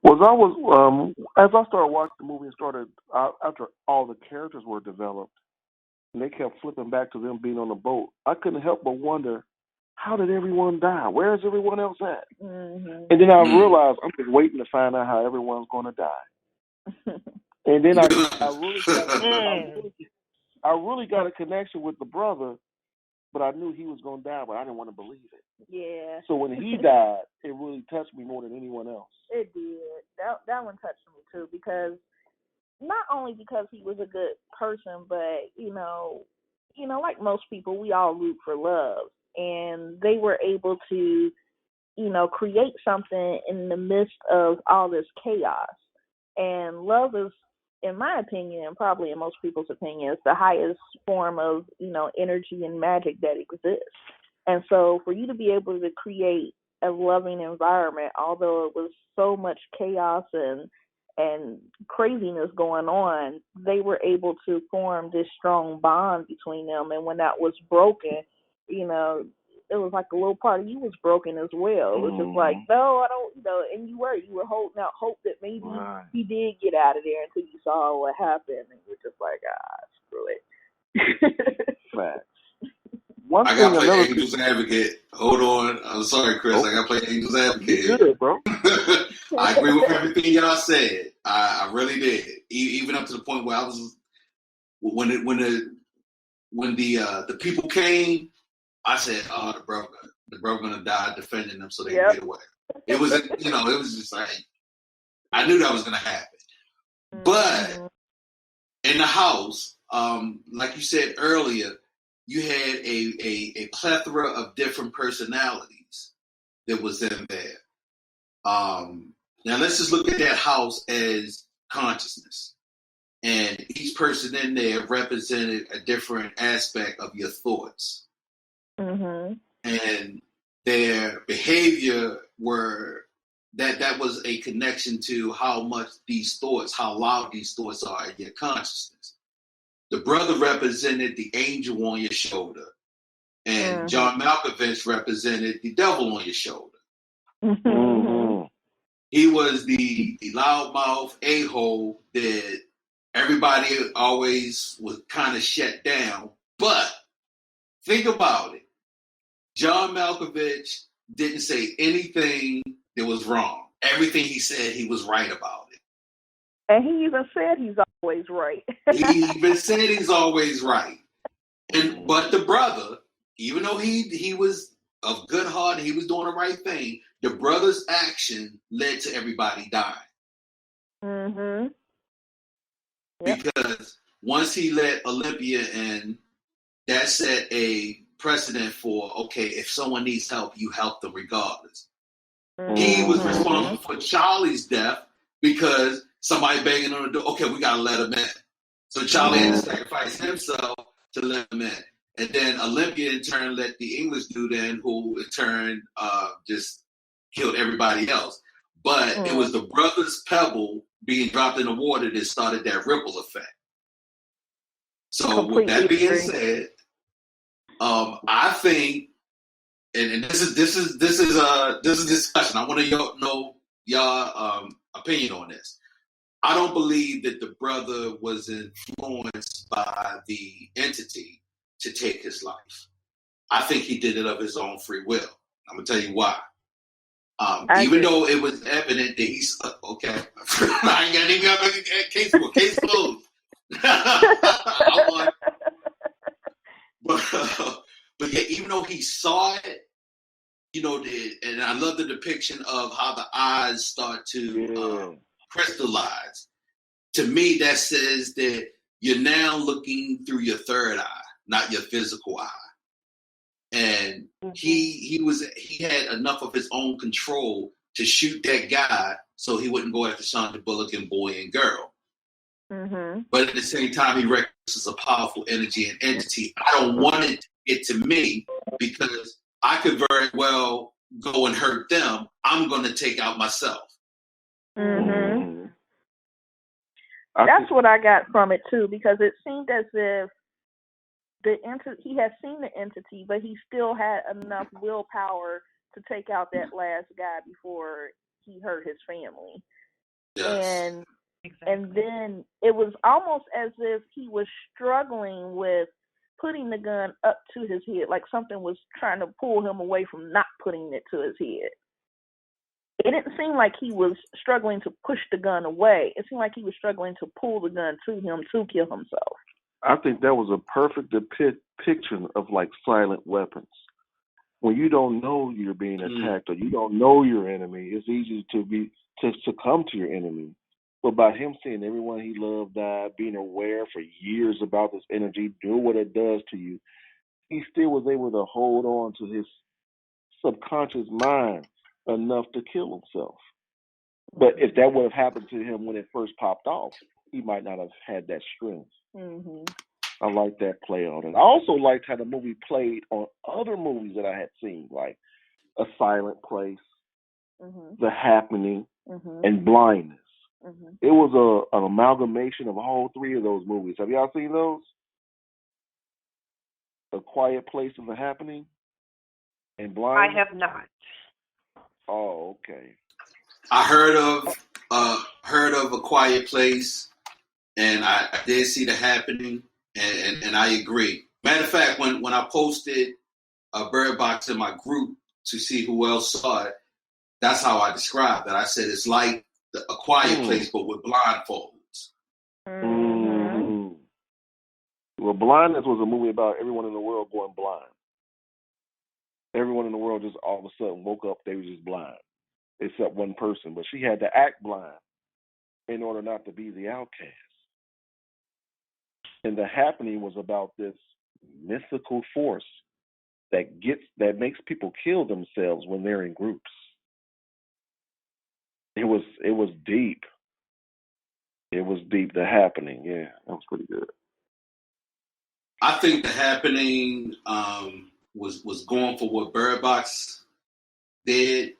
Well, as I started watching the movie and started, after all the characters were developed, and they kept flipping back to them being on the boat, I couldn't help but wonder, how did everyone die? Where is everyone else at? And then I realized I'm just waiting to find out how everyone's going to die. And then I really got a connection with the brother, but I knew he was going to die, but I didn't want to believe it. Yeah. So when he died, it really touched me more than anyone else. It did. That one touched me too, because not only because he was a good person, but you know, like most people, we all root for love, and they were able to, you know, create something in the midst of all this chaos. And love is, in my opinion, and probably in most people's opinion, is the highest form of, you know, energy and magic that exists. And so for you to be able to create a loving environment, although it was so much chaos and craziness going on, they were able to form this strong bond between them. And when that was broken, you know, it was like a little part of you was broken as well. It was just like, no, I don't, you know, and you were holding out hope that maybe he did get out of there until you saw what happened, and you're just like, screw it. Right. I got to play Angel's Advocate. Hold on. I'm sorry, Chris. I got to play Angel's Advocate. You did, bro. I agree with everything y'all said. I really did. Even up to the point where I was, when the people came, I said, "Oh, the brother gonna die defending them so they can get away." It was, you know, it was just like, I knew that was gonna happen. But in the house, like you said earlier, you had a plethora of different personalities that was in there. Now let's just look at that house as consciousness, and each person in there represented a different aspect of your thoughts. And their behavior that was a connection to how much these thoughts, how loud these thoughts are in your consciousness. The brother represented the angel on your shoulder, and John Malkovich represented the devil on your shoulder. He was the loudmouth a-hole that everybody always was kind of shut down. But think about it. John Malkovich didn't say anything that was wrong. Everything he said, he was right about it. And he even said he's always right. He even said he's always right. But the brother, even though he was of good heart and he was doing the right thing, the brother's action led to everybody dying. Because once he let Olympia in, that set a precedent for, okay, if someone needs help, you help them regardless. He was responsible for Charlie's death because somebody banging on the door, okay, we got to let him in. So Charlie had to sacrifice himself to let him in. And then Olympia in turn let the English dude in, who in turn just killed everybody else. But it was the brother's pebble being dropped in the water that started that ripple effect. So with that being said, I think, and this is discussion. I want to know y'all opinion on this. I don't believe that the brother was influenced by the entity to take his life. I think he did it of his own free will. I'm gonna tell you why. Even though it was evident that he's okay. I ain't got any other case closed. But yeah, even though he saw it, and I love the depiction of how the eyes start to crystallize. To me, that says that you're now looking through your third eye, not your physical eye. And he had enough of his own control to shoot that guy so he wouldn't go after Sandra Bullock and boy and girl. Mm-hmm. But at the same time, he recognizes a powerful energy and entity. I don't want it to get to me because I could very well go and hurt them. I'm going to take out myself. Mm-hmm. That's what I got from it too, because it seemed as if he had seen the entity, but he still had enough willpower to take out that last guy before he hurt his family. Yes. And then it was almost as if he was struggling with putting the gun up to his head, like something was trying to pull him away from not putting it to his head. It didn't seem like he was struggling to push the gun away. It seemed like he was struggling to pull the gun to him to kill himself. I think that was a perfect depiction of like silent weapons. When you don't know you're being attacked or you don't know your enemy, it's easy to succumb to your enemy. But by him seeing everyone he loved die, being aware for years about this energy, doing what it does to you, he still was able to hold on to his subconscious mind enough to kill himself. But if that would have happened to him when it first popped off, he might not have had that strength. Mm-hmm. I like that play on it. I also liked how the movie played on other movies that I had seen, like A Silent Place, The Happening, and Blindness. Mm-hmm. It was an amalgamation of all three of those movies. Have y'all seen those? A Quiet Place and The Happening and Blindness? I have not. Oh, okay. I heard of A Quiet Place, and I did see The Happening, and I agree. Matter of fact, when I posted a Bird Box in my group to see who else saw it, that's how I described it. I said it's like A Quiet Place, but with blindfolds. Mm-hmm. Well, Blindness was a movie about everyone in the world going blind. Everyone in the world just all of a sudden woke up, they were just blind, except one person. But she had to act blind in order not to be the outcast. And The Happening was about this mystical force that makes people kill themselves when they're in groups. It was deep. It was deep. The Happening, yeah, that was pretty good. I think The Happening was going for what Bird Box did.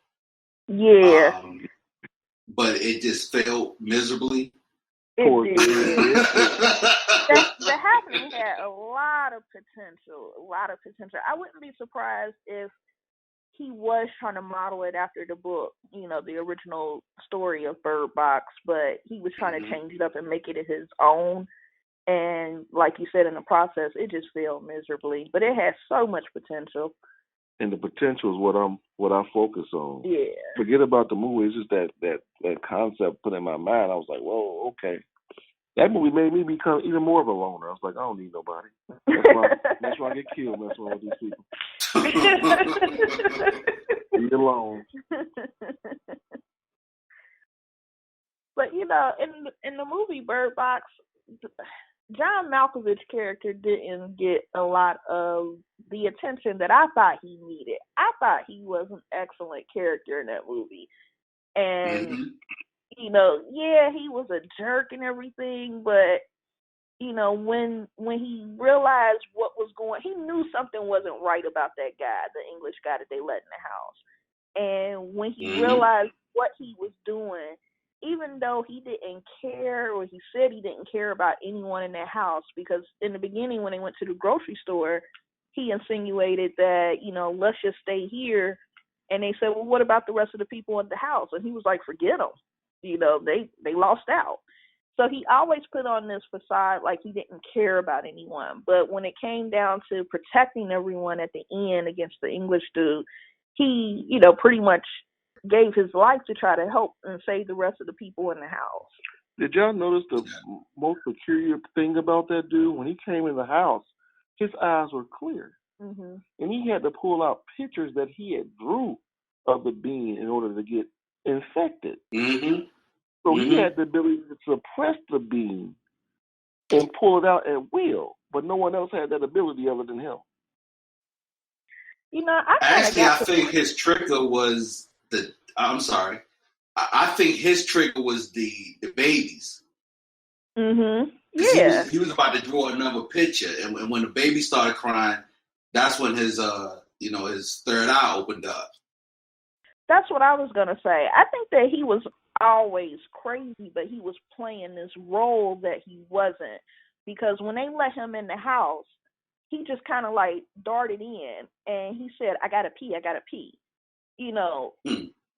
Yeah. But it just failed miserably. It did. The Happening had a lot of potential. I wouldn't be surprised if he was trying to model it after the book, the original story of Bird Box, but he was trying to change it up and make it his own. And like you said, in the process, it just failed miserably. But it has so much potential. And the potential is what I focus on. Yeah. Forget about the movie. It's just that concept put in my mind. I was like, whoa, okay. That movie made me become even more of a loner. I was like, I don't need nobody. That's why I get killed messing with these people. Leave alone. But in the movie Bird Box, John Malkovich character didn't get a lot of the attention that I thought he needed. I thought he was an excellent character in that movie. And, he was a jerk and everything, but, when he realized what was he knew something wasn't right about that guy, the English guy that they let in the house. And when he realized what he was doing, even though he didn't care, or he said he didn't care about anyone in that house, because in the beginning when they went to the grocery store, he insinuated that, let's just stay here. And they said, well, what about the rest of the people in the house? And he was like, forget them. They lost out. So he always put on this facade like he didn't care about anyone. But when it came down to protecting everyone at the end against the English dude, he, pretty much gave his life to try to help and save the rest of the people in the house. Did y'all notice the most peculiar thing about that dude? When he came in the house, his eyes were clear. Mm-hmm. And he had to pull out pictures that he had drew of the being in order to get infected. Mm-hmm. So he had the ability to suppress the being and pull it out at will, but no one else had that ability other than him. You know, I think his trigger was I think his trigger was the babies. Mm-hmm. Yeah. He was about to draw another picture, and when the baby started crying, that's when his his third eye opened up. That's what I was gonna say. I think that he was always crazy, but he was playing this role that he wasn't, because when they let him in the house, he just kind of like darted in and he said, I gotta pee. You know,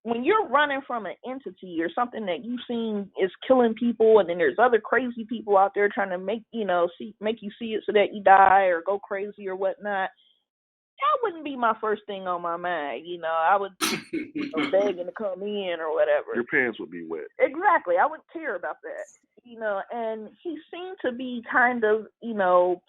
when you're running from an entity or something that you've seen is killing people, and then there's other crazy people out there trying to make you see it so that you die or go crazy or whatnot, that wouldn't be my first thing on my mind. You know, I would begging to come in or whatever. Your pants would be wet. Exactly. I wouldn't care about that. You know, and he seemed to be kind of,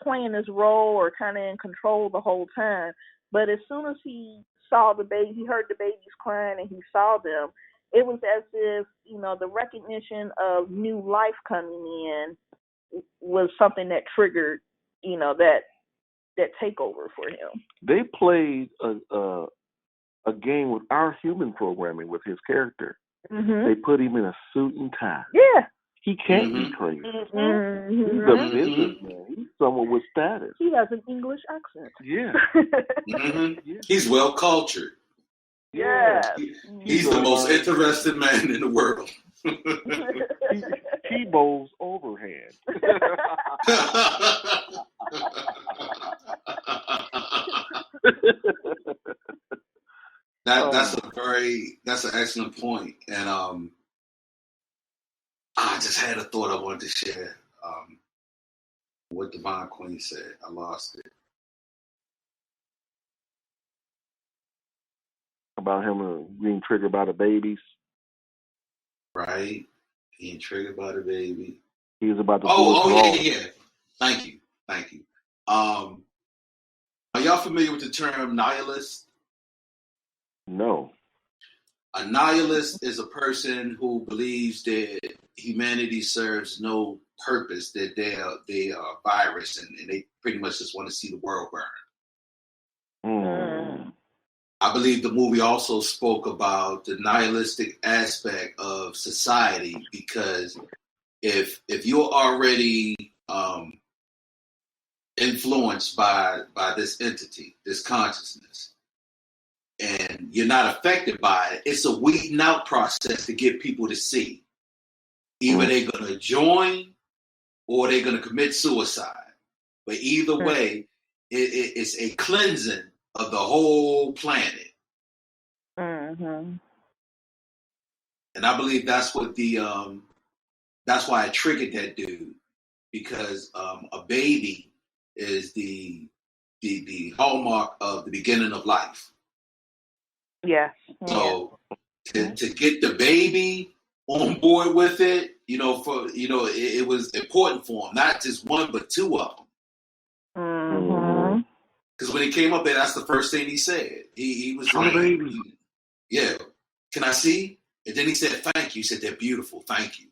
playing his role or kind of in control the whole time. But as soon as he saw the baby, he heard the babies crying and he saw them, it was as if, the recognition of new life coming in was something that triggered, that takeover for him. They played a game with our human programming with his character. Mm-hmm. They put him in a suit and tie. Yeah. He can't be crazy. Mm-hmm. He's a businessman. He's someone with status. He has an English accent. Yeah. Yeah. He's well cultured. Yeah. He's the most interested man in the world. He bowls overhand. That's an excellent point. And I just had a thought I wanted to share. What Divine Queen said. I lost it. About him being triggered by the babies. Right. Being triggered by the baby. He was about to yeah. Thank you. Are y'all familiar with the term nihilist? No. A nihilist is a person who believes that humanity serves no purpose, that they are a virus, and they pretty much just want to see the world burn. I believe the movie also spoke about the nihilistic aspect of society, because if you're already influenced by this entity, this consciousness, and you're not affected by it, it's a weeding out process to get people to see. Either they're going to join or they're going to commit suicide. But either way, it's a cleansing of the whole planet. Mm-hmm. And I believe that's what that's why I triggered that dude, because a baby is the hallmark of the beginning of life. Yeah. So to get the baby on board with it, it was important for him, not just one but two of them. Mm-hmm. Because when he came up there, that's the first thing he said. He was like, yeah, can I see? And then he said, thank you. He said, they're beautiful. Thank you.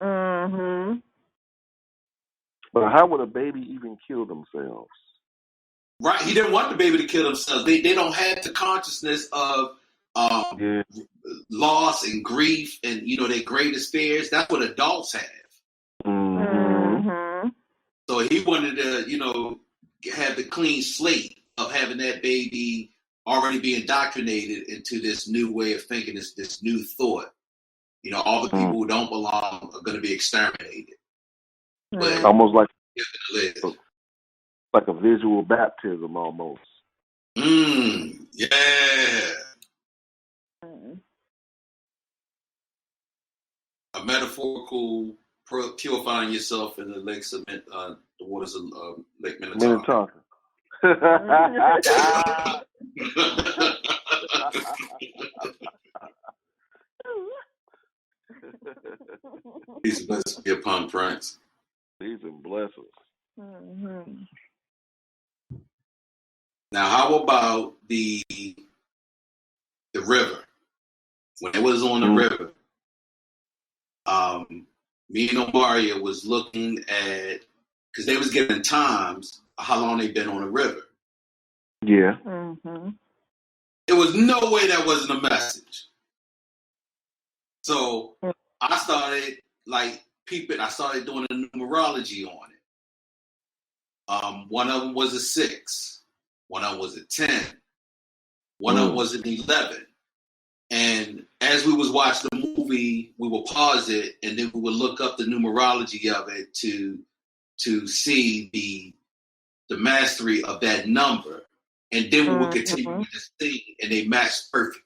Mm-hmm. But how would a baby even kill themselves? Right. He didn't want the baby to kill themselves. They don't have the consciousness of loss and grief and, their greatest fears. That's what adults have. Mm-hmm. So he wanted to, have the clean slate of having that baby already be indoctrinated into this new way of thinking, this new thought. All the people who don't belong are going to be exterminated. But almost like a visual baptism, almost. Yeah. A metaphorical purifying yourself in the lakes of the waters of Lake Minnetonka. Peace and blessings be upon Prince. Peace and blessings. Mm-hmm. Now, how about the river? When it was on the river, me and Omaria was looking at, because they was giving times how long they've been on the river. Yeah. Mm-hmm. There was no way that wasn't a message. So I started peeping. I started doing the numerology on it. One of them was a 6. One of them was a 10. One of them was an 11. And as we was watching the movie, we would pause it and then we would look up the numerology of it to see the mastery of that number. And then we would continue with this thing, and they matched perfectly.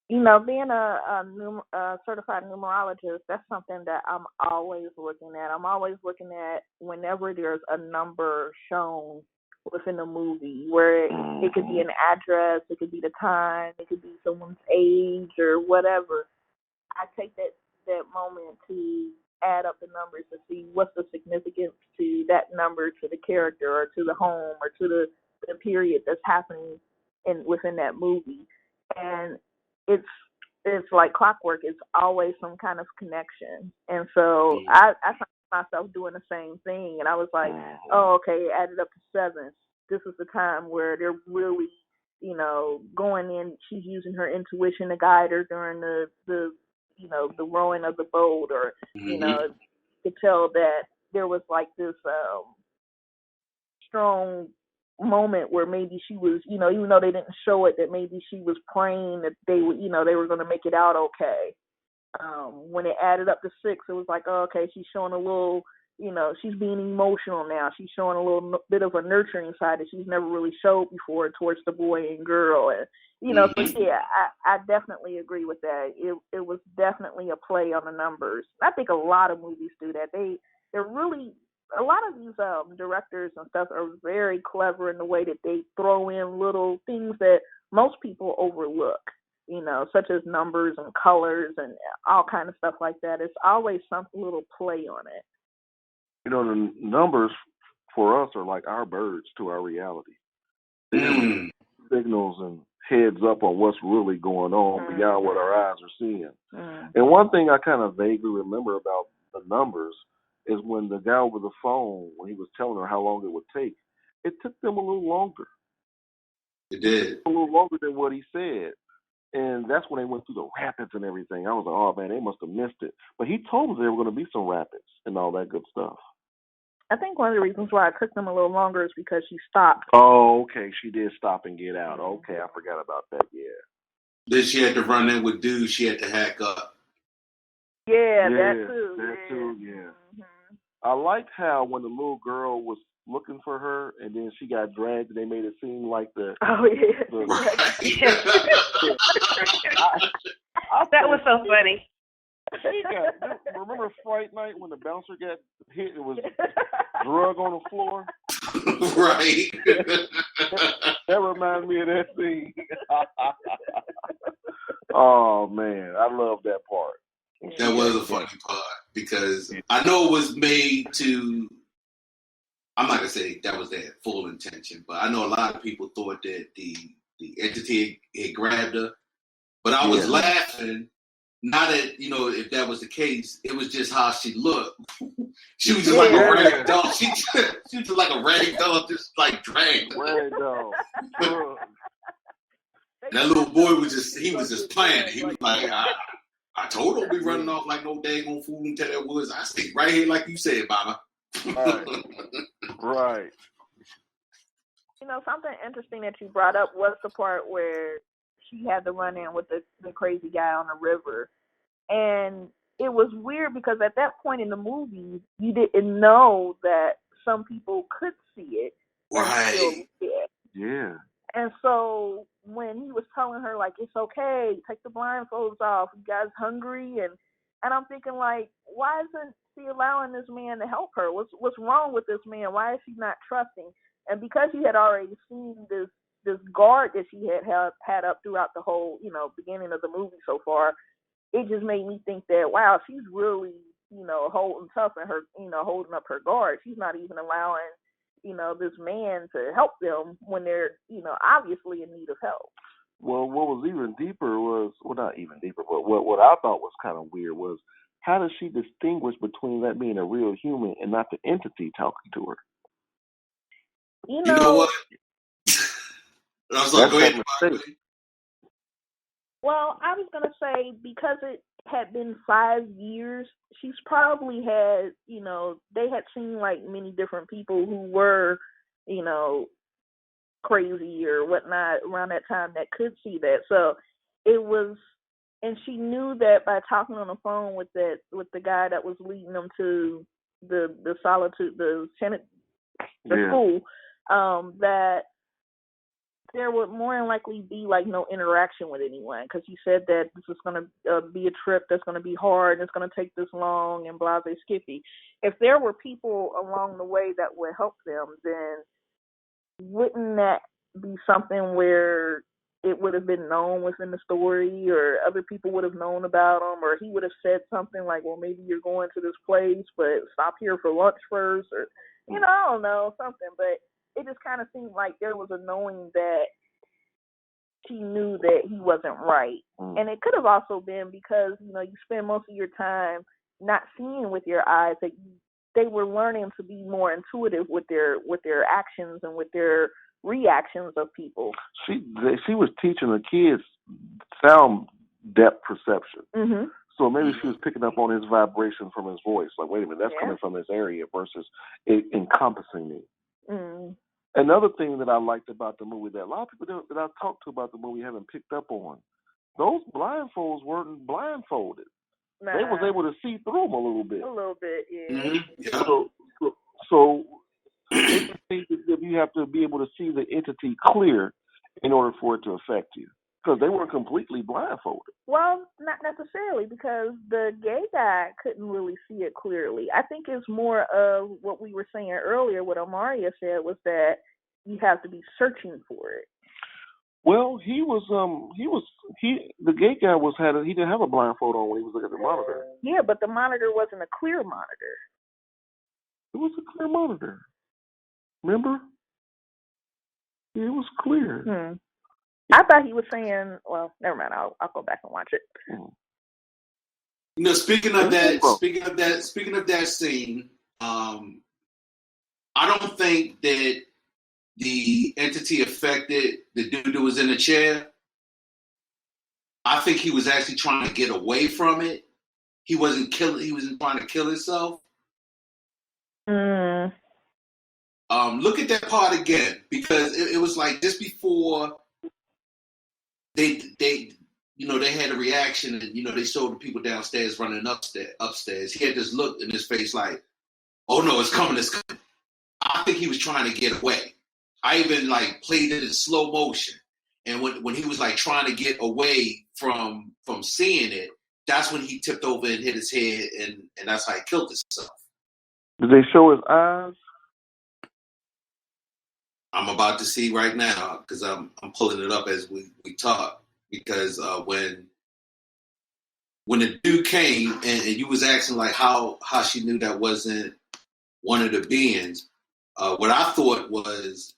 You know, being a certified numerologist, that's something that I'm always looking at. I'm always looking at whenever there's a number shown within a movie, where it could be an address, it could be the time, it could be someone's age or whatever. I take that moment to add up the numbers to see what's the significance to that number, to the character, or to the home, or to the period that's happening within that movie. And it's like clockwork. It's always some kind of connection. And so I found myself doing the same thing. And I was like, oh, okay, added up to 7. This is the time where they're really, you know, going in. She's using her intuition to guide her during the rowing of the boat, or, you know, you could tell that there was like this strong moment where maybe she was, you know, even though they didn't show it, that maybe she was praying that they would, you know, they were going to make it out okay. When it added up to 6, it was like, oh, okay, she's showing a little, you know, she's being emotional now. She's showing a little bit of a nurturing side that she's never really showed before towards the boy and girl. And, you know, so yeah, I definitely agree with that. It was definitely a play on the numbers. I think a lot of movies do that. They're really, a lot of these directors and stuff are very clever in the way that they throw in little things that most people overlook, you know, such as numbers and colors and all kind of stuff like that. It's always some little play on it. You know, the numbers for us are like our birds to our reality. They're signals and heads up on what's really going on beyond what our eyes are seeing. And one thing I kind of vaguely remember about the numbers is when the guy over the phone, when he was telling her how long it would take, it took them a little longer. It did. A little longer than what he said. And that's when they went through the rapids and everything. I was like, oh, man, they must have missed it. But he told us there were going to be some rapids and all that good stuff. I think one of the reasons why it took them a little longer is because she stopped. Oh, okay. She did stop and get out. Okay, I forgot about that, yeah. Then she had to run in with dudes she had to hack up. Yeah, that too. That too, yeah. I liked how when the little girl was looking for her and then she got dragged and they made it seem like the... Oh, yeah. That was so funny. Remember Fright Night when the bouncer got hit and was drug on the floor? Right. That reminds me of that scene. Oh, man. I love that part. That was a funny part because I know it was made to, I'm not going to say that was their full intention, but I know a lot of people thought that the entity had grabbed her. But I was laughing, not at, you know, if that was the case, it was just how she looked. She was just like a rag doll. She was just like a rag doll, just like dragged. Rag doll. That little boy was just playing. He was like, I told her to be running off like no daggone fool until that woods. I stay right here like you said, Mama. Right. You know, something interesting that you brought up was the part where she had to run in with the crazy guy on the river. And it was weird because at that point in the movie, you didn't know that some people could see it. Right. Yeah. And so when he was telling her, like, it's okay, take the blindfolds off, you guys hungry? And I'm thinking, like, why isn't she allowing this man to help her? What's wrong with this man? Why is she not trusting? And because he had already seen this this guard that she had up throughout the whole, beginning of the movie so far, it just made me think that, wow, she's really, holding tough and her, holding up her guard. She's not even allowing, this man to help them when they're, obviously in need of help. Well, what was even deeper was, well, not even deeper, but what I thought was kind of weird was, how does she distinguish between that being a real human and not the entity talking to her? You know what? I was like, go ahead. Well, I was going to say, because it had been 5 years, she's probably had, they had seen like many different people who were, crazy or whatnot around that time that could see that. So it was, and she knew that by talking on the phone with the guy that was leading them to the solitude, the school, that there would more than likely be like no interaction with anyone, because he said that this is going to be a trip that's going to be hard and it's going to take this long and blah, blah, skippy. If there were people along the way that would help them, then wouldn't that be something where it would have been known within the story, or other people would have known about him, or he would have said something like, well, maybe you're going to this place, but stop here for lunch first, or, I don't know, something. But it just kind of seemed like there was a knowing that she knew that he wasn't right. And it could have also been because, you spend most of your time not seeing with your eyes, that they were learning to be more intuitive with their actions and with their reactions of people. She was teaching the kids sound depth perception. Mm-hmm. So maybe she was picking up on his vibration from his voice. Like, wait a minute, that's coming from this area versus it encompassing me. Mm. Another thing that I liked about the movie that a lot of people that I talked to about the movie haven't picked up on, those blindfolds weren't blindfolded. Nah. They was able to see through them a little bit. A little bit, yeah. Mm-hmm. Yeah. So it means that you have to be able to see the entity clear in order for it to affect you, because they weren't completely blindfolded. Well, not necessarily, because the gay guy couldn't really see it clearly. I think it's more of what we were saying earlier, what Omaria said, was that you have to be searching for it. Well, the gay guy he didn't have a blindfold on when he was looking at the monitor. Yeah, but the monitor wasn't a clear monitor. It was a clear monitor. Remember? Yeah, it was clear. I thought he was saying, well, never mind. I'll go back and watch it. Speaking of that scene, I don't think that the entity affected the dude who was in the chair. I think he was actually trying to get away from it. He wasn't trying to kill himself. Look at that part again, because it was like just before they had a reaction, and they showed the people downstairs running upstairs. He had this look in his face like, oh no, it's coming. I think he was trying to get away. I even like played it in slow motion, and when he was like trying to get away from seeing it, that's when he tipped over and hit his head, and that's how he killed himself. Did they show his eyes? I'm about to see right now, because I'm pulling it up as we talk, because when the dude came and you was asking like how she knew that wasn't one of the beings, what I thought was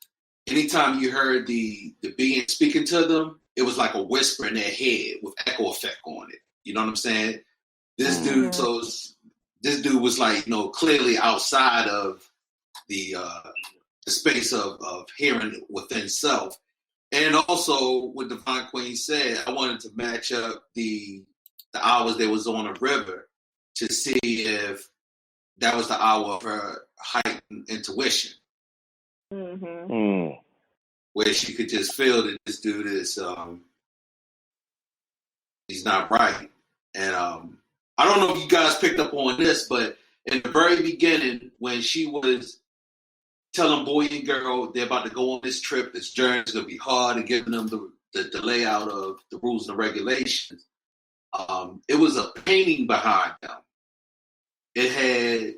anytime you heard the being speaking to them, it was like a whisper in their head with echo effect on it. You know what I'm saying? This dude was like, clearly outside of the space of hearing within self. And also, what Divine Queen said, I wanted to match up the hours they was on the river to see if that was the hour of her heightened intuition. Mm-hmm. Where she could just feel that this dude is, he's not right. And I don't know if you guys picked up on this, but in the very beginning, when she was telling boy and girl they're about to go on this trip, this journey is going to be hard, and giving them the layout of the rules and regulations, it was a painting behind them. It had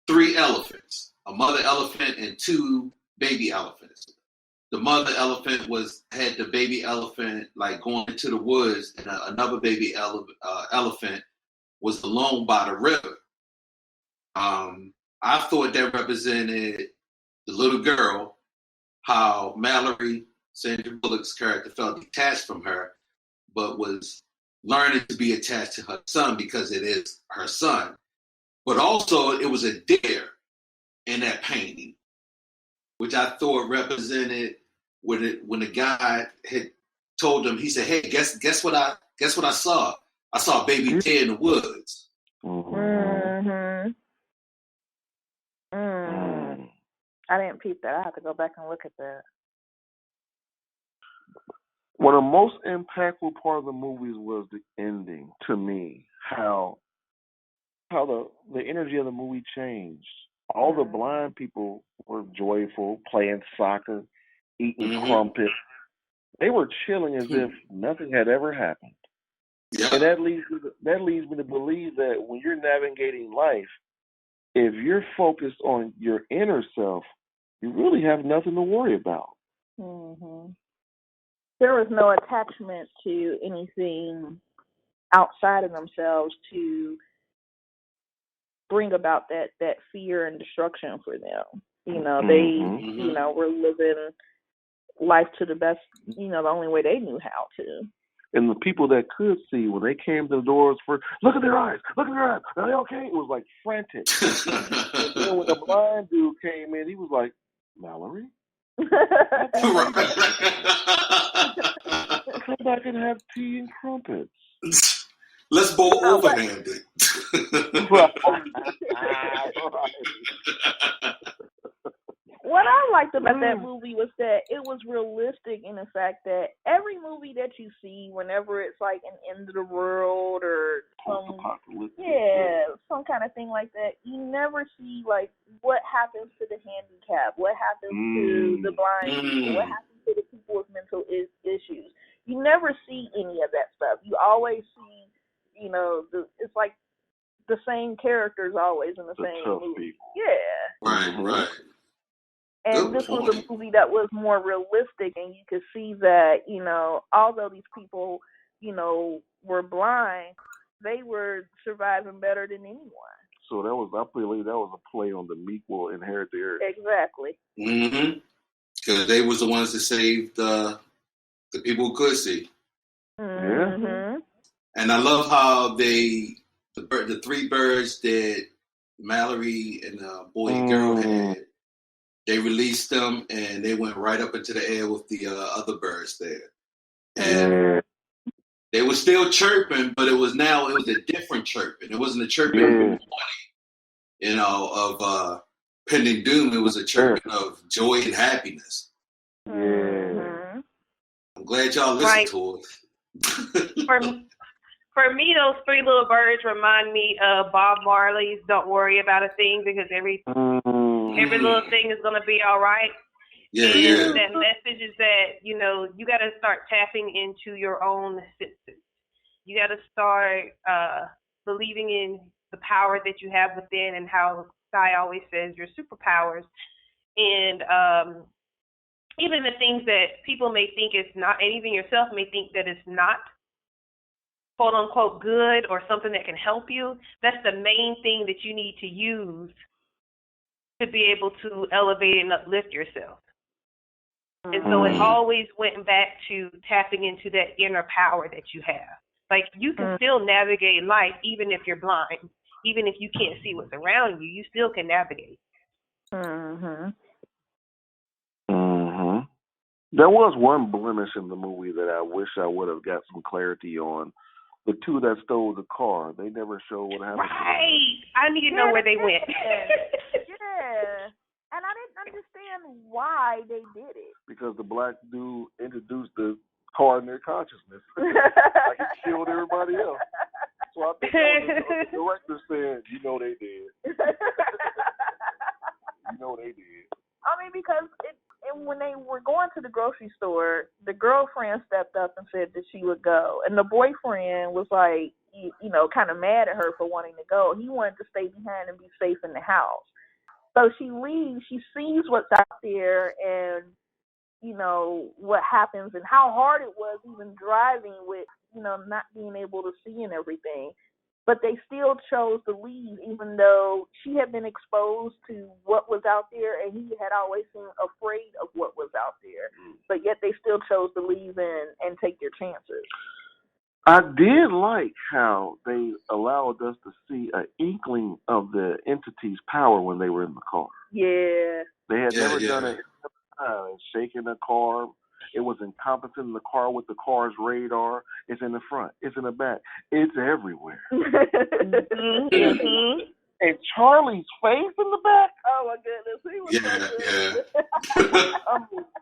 3 elephants, a mother elephant and 2 baby elephants. the mother elephant had the baby elephant like going into the woods, and another baby elephant was alone by the river. I thought that represented the little girl, how Mallory, Sandra Bullock's character, felt detached from her, but was learning to be attached to her son because it is her son. But also, it was a deer in that painting, which I thought represented when the guy had told him. He said, "Hey, guess what I saw? I saw a baby deer in the woods." Mm-hmm. I didn't peep that. I have to go back and look at that. One of the most impactful part of the movies was the ending to me. How the energy of the movie changed. All the blind people were joyful, playing soccer, eating crumpets. They were chilling as if nothing had ever happened. Yeah. And that leads me to believe that when you're navigating life, if you're focused on your inner self, you really have nothing to worry about. Mm-hmm. There was no attachment to anything outside of themselves to bring about that fear and destruction for them. You know, they were living life to the best, the only way they knew how to. And the people that could see, when they came to the doors for, look at their eyes, are they okay? It was like frantic. And then when the blind dude came in, he was like, Mallory? Come back and have tea and crumpets. Let's bowl overhanded. What I liked about that movie was that it was realistic in the fact that every movie that you see, whenever it's like an end of the world or some kind of thing like that, you never see like what happens to the handicapped, what happens to the blind people, what happens to the people with mental issues. You never see any of that stuff. You always see, it's like the same characters always in the same movie. People. Yeah. Right. And this was a movie that was more realistic, and you could see that, although these people, were blind, they were surviving better than anyone. So I believe that was a play on the meek will inherit the earth. Exactly. Mm-hmm. Because they was the ones that saved the people who could see. Mm-hmm. Yeah. And I love how the three birds that Mallory and boy and girl had, they released them and they went right up into the air with the other birds there. And they were still chirping, but it was a different chirping. It wasn't a chirping of pending doom. It was a chirping of joy and happiness. Mm-hmm. I'm glad y'all listened to it. For me, those three little birds remind me of Bob Marley's "Don't Worry About a Thing," because every little thing is gonna be all right. And that message is that you got to start tapping into your own senses. You got to start believing in the power that you have within, and how Sy always says your superpowers, and even the things that people may think is not, and even yourself may think that it's not, quote unquote, good or something that can help you. That's the main thing that you need to use to be able to elevate and uplift yourself. And so it always went back to tapping into that inner power that you have. Like, you can still navigate life even if you're blind. Even if you can't see what's around you, you still can navigate. There was one blemish in the movie that I wish I would have got some clarity on. The two that stole the car, they never showed what happened to them. Right. I need to know where they went. Yeah. And I didn't understand why they did it. Because the black dude introduced the car in their consciousness. Like it killed everybody else. So I think the director said, they did. They did. I mean, because when they were going to the grocery store, the girlfriend stepped up and said that she would go. And the boyfriend was like, kind of mad at her for wanting to go. He wanted to stay behind and be safe in the house. So she leaves, she sees what's out there, and what happens and how hard it was even driving with, not being able to see and everything. But they still chose to leave, even though she had been exposed to what was out there, and he had always seemed afraid of what was out there. But yet they still chose to leave and take their chances. I did like how they allowed us to see an inkling of the entity's power when they were in the car. Yeah. They had never done it. Shaking the car. It was encompassing the car with the car's radar. It's in the front. It's in the back. It's everywhere. Mm-hmm. And Charlie's face in the back. Oh my goodness, he was so good.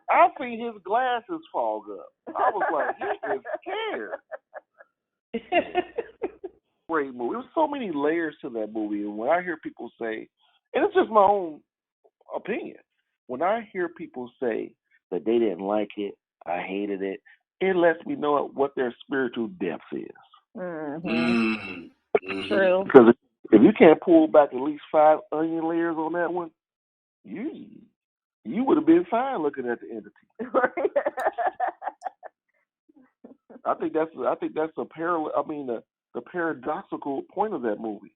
I see his glasses fog up. I was like, he is scared. Great movie. There was so many layers to that movie, and when I hear people say, and it's just my own opinion, when I hear people say that they didn't like it, I hated it, it lets me know what their spiritual depth is. Mm-hmm. True. Because if you can't pull back at least 5 onion layers on that one, you would have been fine looking at the entity. I think that's a parallel. I mean, the paradoxical point of that movie.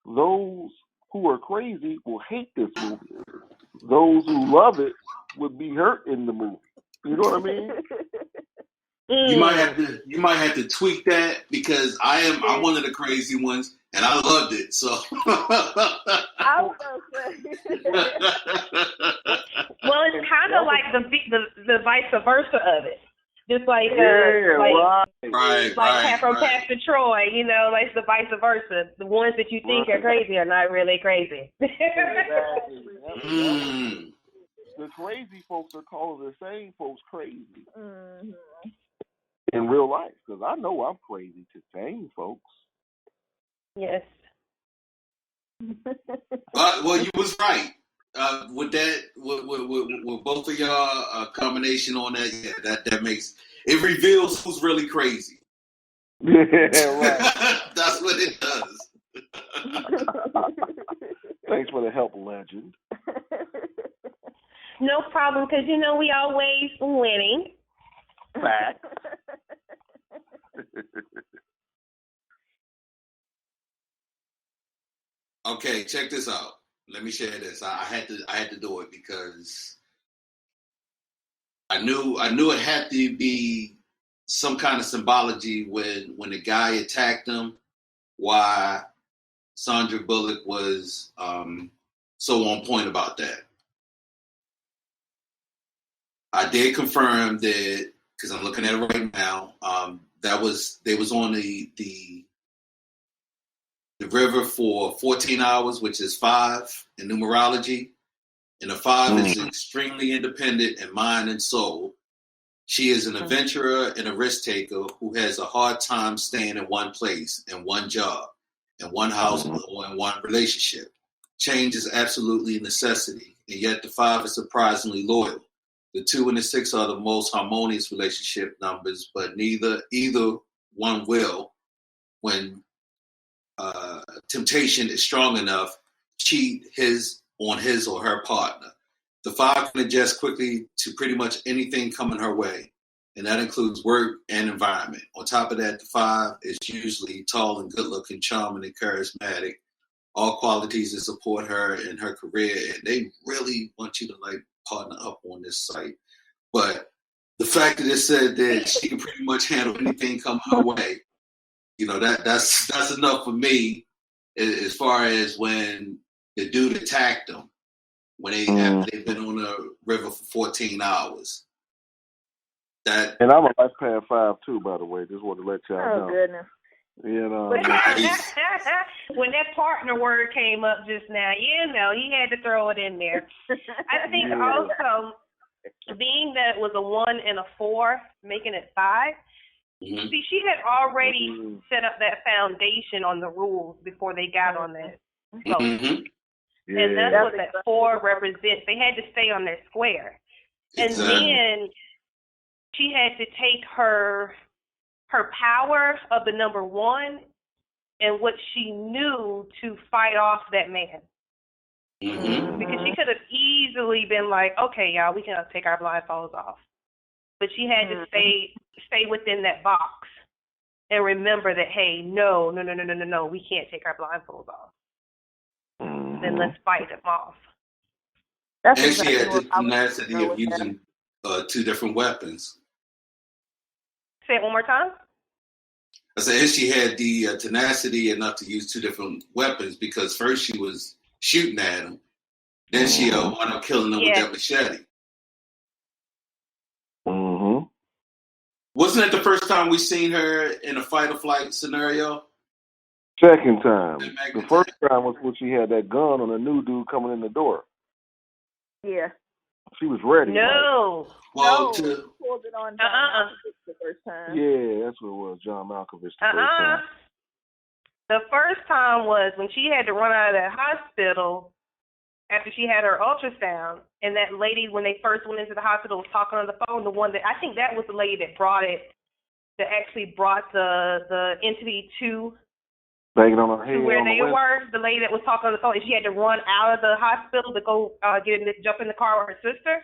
Those who are crazy will hate this movie. Those who love it would be hurt in the movie. You know what I mean? You might have to tweak that, because I'm one of the crazy ones, and I loved it. So I was gonna say. Well, it's kind of like the vice versa of it. Just like right. from Pastor Troy, like the vice versa. The ones that you think are crazy are not really crazy. Exactly. The crazy folks are calling the same folks crazy in real life, because I know I'm crazy to same folks. Yes. Well, you was right. With that, with both of y'all, combination on that, that makes it reveals who's really crazy. Yeah, right. That's what it does. Thanks for the help, legend. No problem, because we always winning. Fact. Okay, check this out. Let me share this. I had to do it because I knew it had to be some kind of symbology when the guy attacked him. Why Sandra Bullock was so on point about that. I did confirm that, because I'm looking at it right now. They was on the river for 14 hours, which is 5 in numerology. And the 5 is extremely independent in mind and soul. She is an adventurer and a risk taker who has a hard time staying in one place, in one job, in one house, or in one relationship. Change is absolutely a necessity, and yet the 5 is surprisingly loyal. The 2 and the 6 are the most harmonious relationship numbers, but either one will, when temptation is strong enough, cheat on his or her partner. The 5 can adjust quickly to pretty much anything coming her way, and that includes work and environment. On top of that, the 5 is usually tall and good-looking, charming and charismatic, all qualities that support her in her career, and they really want you to partner up on this site. But the fact that it said that she can pretty much handle anything coming her way, that's enough for me, as far as when the dude attacked them, when after they've been on the river for 14 hours. And I'm a life path 5 too, by the way. Just want to let y'all know. Oh goodness. When that partner word came up just now, he had to throw it in there. I think also, being that it was a 1 and a 4, making it 5. See, she had already set up that foundation on the rules before they got on that boat. And that's what that 4 represents. They had to stay on their square. And then she had to take her power of the number 1 and what she knew to fight off that man. Mm-hmm. Because she could have easily been like, okay, y'all, we can take our blindfolds off. But she had to stay within that box and remember that, hey, no, we can't take our blindfolds off. Then let's fight them off. That's And exactly she had the what I was tenacity going of with that. using 2 different weapons. Say it one more time. I said, and she had the tenacity enough to use 2 different weapons, because first she was shooting at him, then she wound up killing him with that machete. Mm-hmm. Wasn't that the first time we seen her in a fight or flight scenario? Second time. The first time was when she had that gun on a new dude coming in the door. Yeah. She was ready. No. Well, She pulled it on John Malkovich the first time. Yeah, that's what it was. John Malkovich the first time. The first time was when she had to run out of that hospital after she had her ultrasound, and that lady, when they first went into the hospital, was talking on the phone. The one that I think that was the lady that actually brought the entity to banging on her head to where on they the were. The lady that was talking on the phone, and she had to run out of the hospital to go jump in the car with her sister.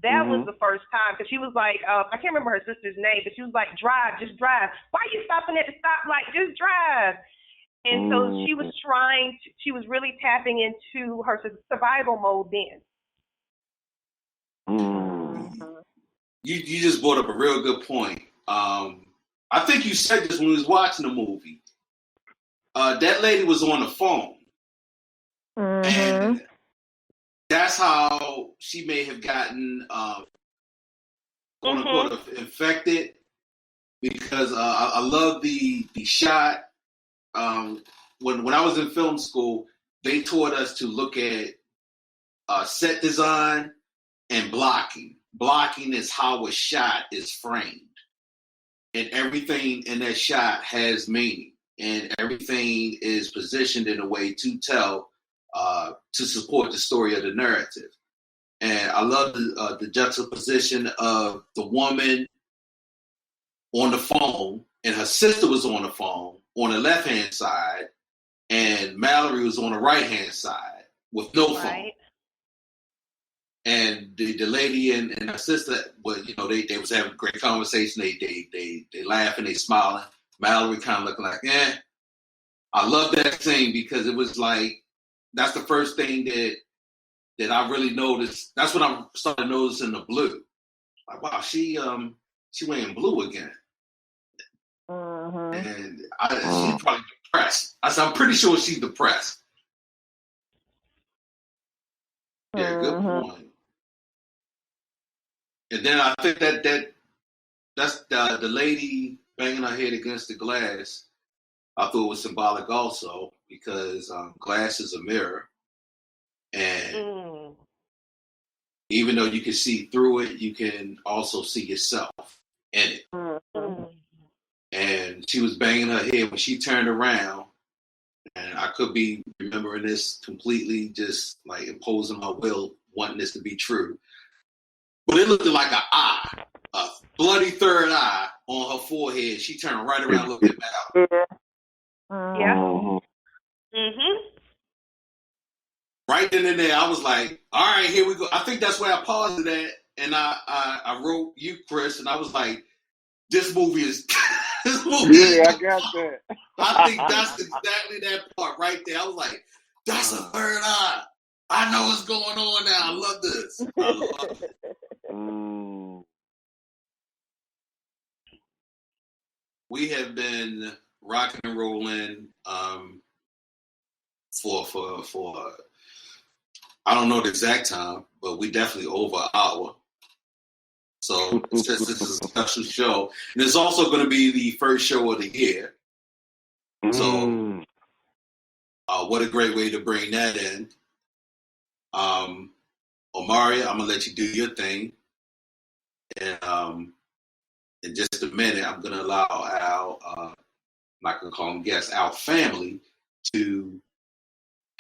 That was the first time, because she was like, I can't remember her sister's name, but she was like, drive, just drive. Why are you stopping at the stoplight? Just drive. And so she was she was really tapping into her survival mode then. You just brought up a real good point. I think you said this when we was watching the movie. That lady was on the phone. And that's how she may have gotten quote unquote infected, because I love the shot. When I was in film school, they taught us to look at set design and blocking. Blocking is how a shot is framed. And everything in that shot has meaning. And everything is positioned in a way to tell, to support the story of the narrative. And I love the juxtaposition of the woman on the phone, and her sister was on the phone on the left-hand side, and Mallory was on the right-hand side with no phone. And the lady and her sister, well, they was having a great conversation. They laughing, they smiling. Mallory kind of looking like, I love that scene, because it was like, that's the first thing that I really noticed. That's when I started noticing the blue. Like, wow, she wearing blue again. And she's probably depressed. I said, I'm pretty sure she's depressed. Yeah, good point. And then I think that's the lady banging her head against the glass. I thought it was symbolic also, because glass is a mirror. And even though you can see through it, you can also see yourself in it. And she was banging her head when she turned around. And I could be remembering this completely, just like imposing my will, wanting this to be true. But it looked like an eye, a bloody third eye on her forehead. She turned right around, looked at Mal. Yeah. Right then and there, I was like, all right, here we go. I think that's where I paused it at. And I wrote you, Chris, and I was like, this movie is... I got that. I think that's exactly that part right there. I was like, that's a third eye. I know what's going on now. I love this. I love it. We have been rocking and rolling for I don't know the exact time, but we definitely over an hour. So this is a special show. And it's also going to be the first show of the year. So what a great way to bring that in. Omaria, I'm going to let you do your thing. And in just a minute, I'm going to allow our, I'm not going to call them guests, our family to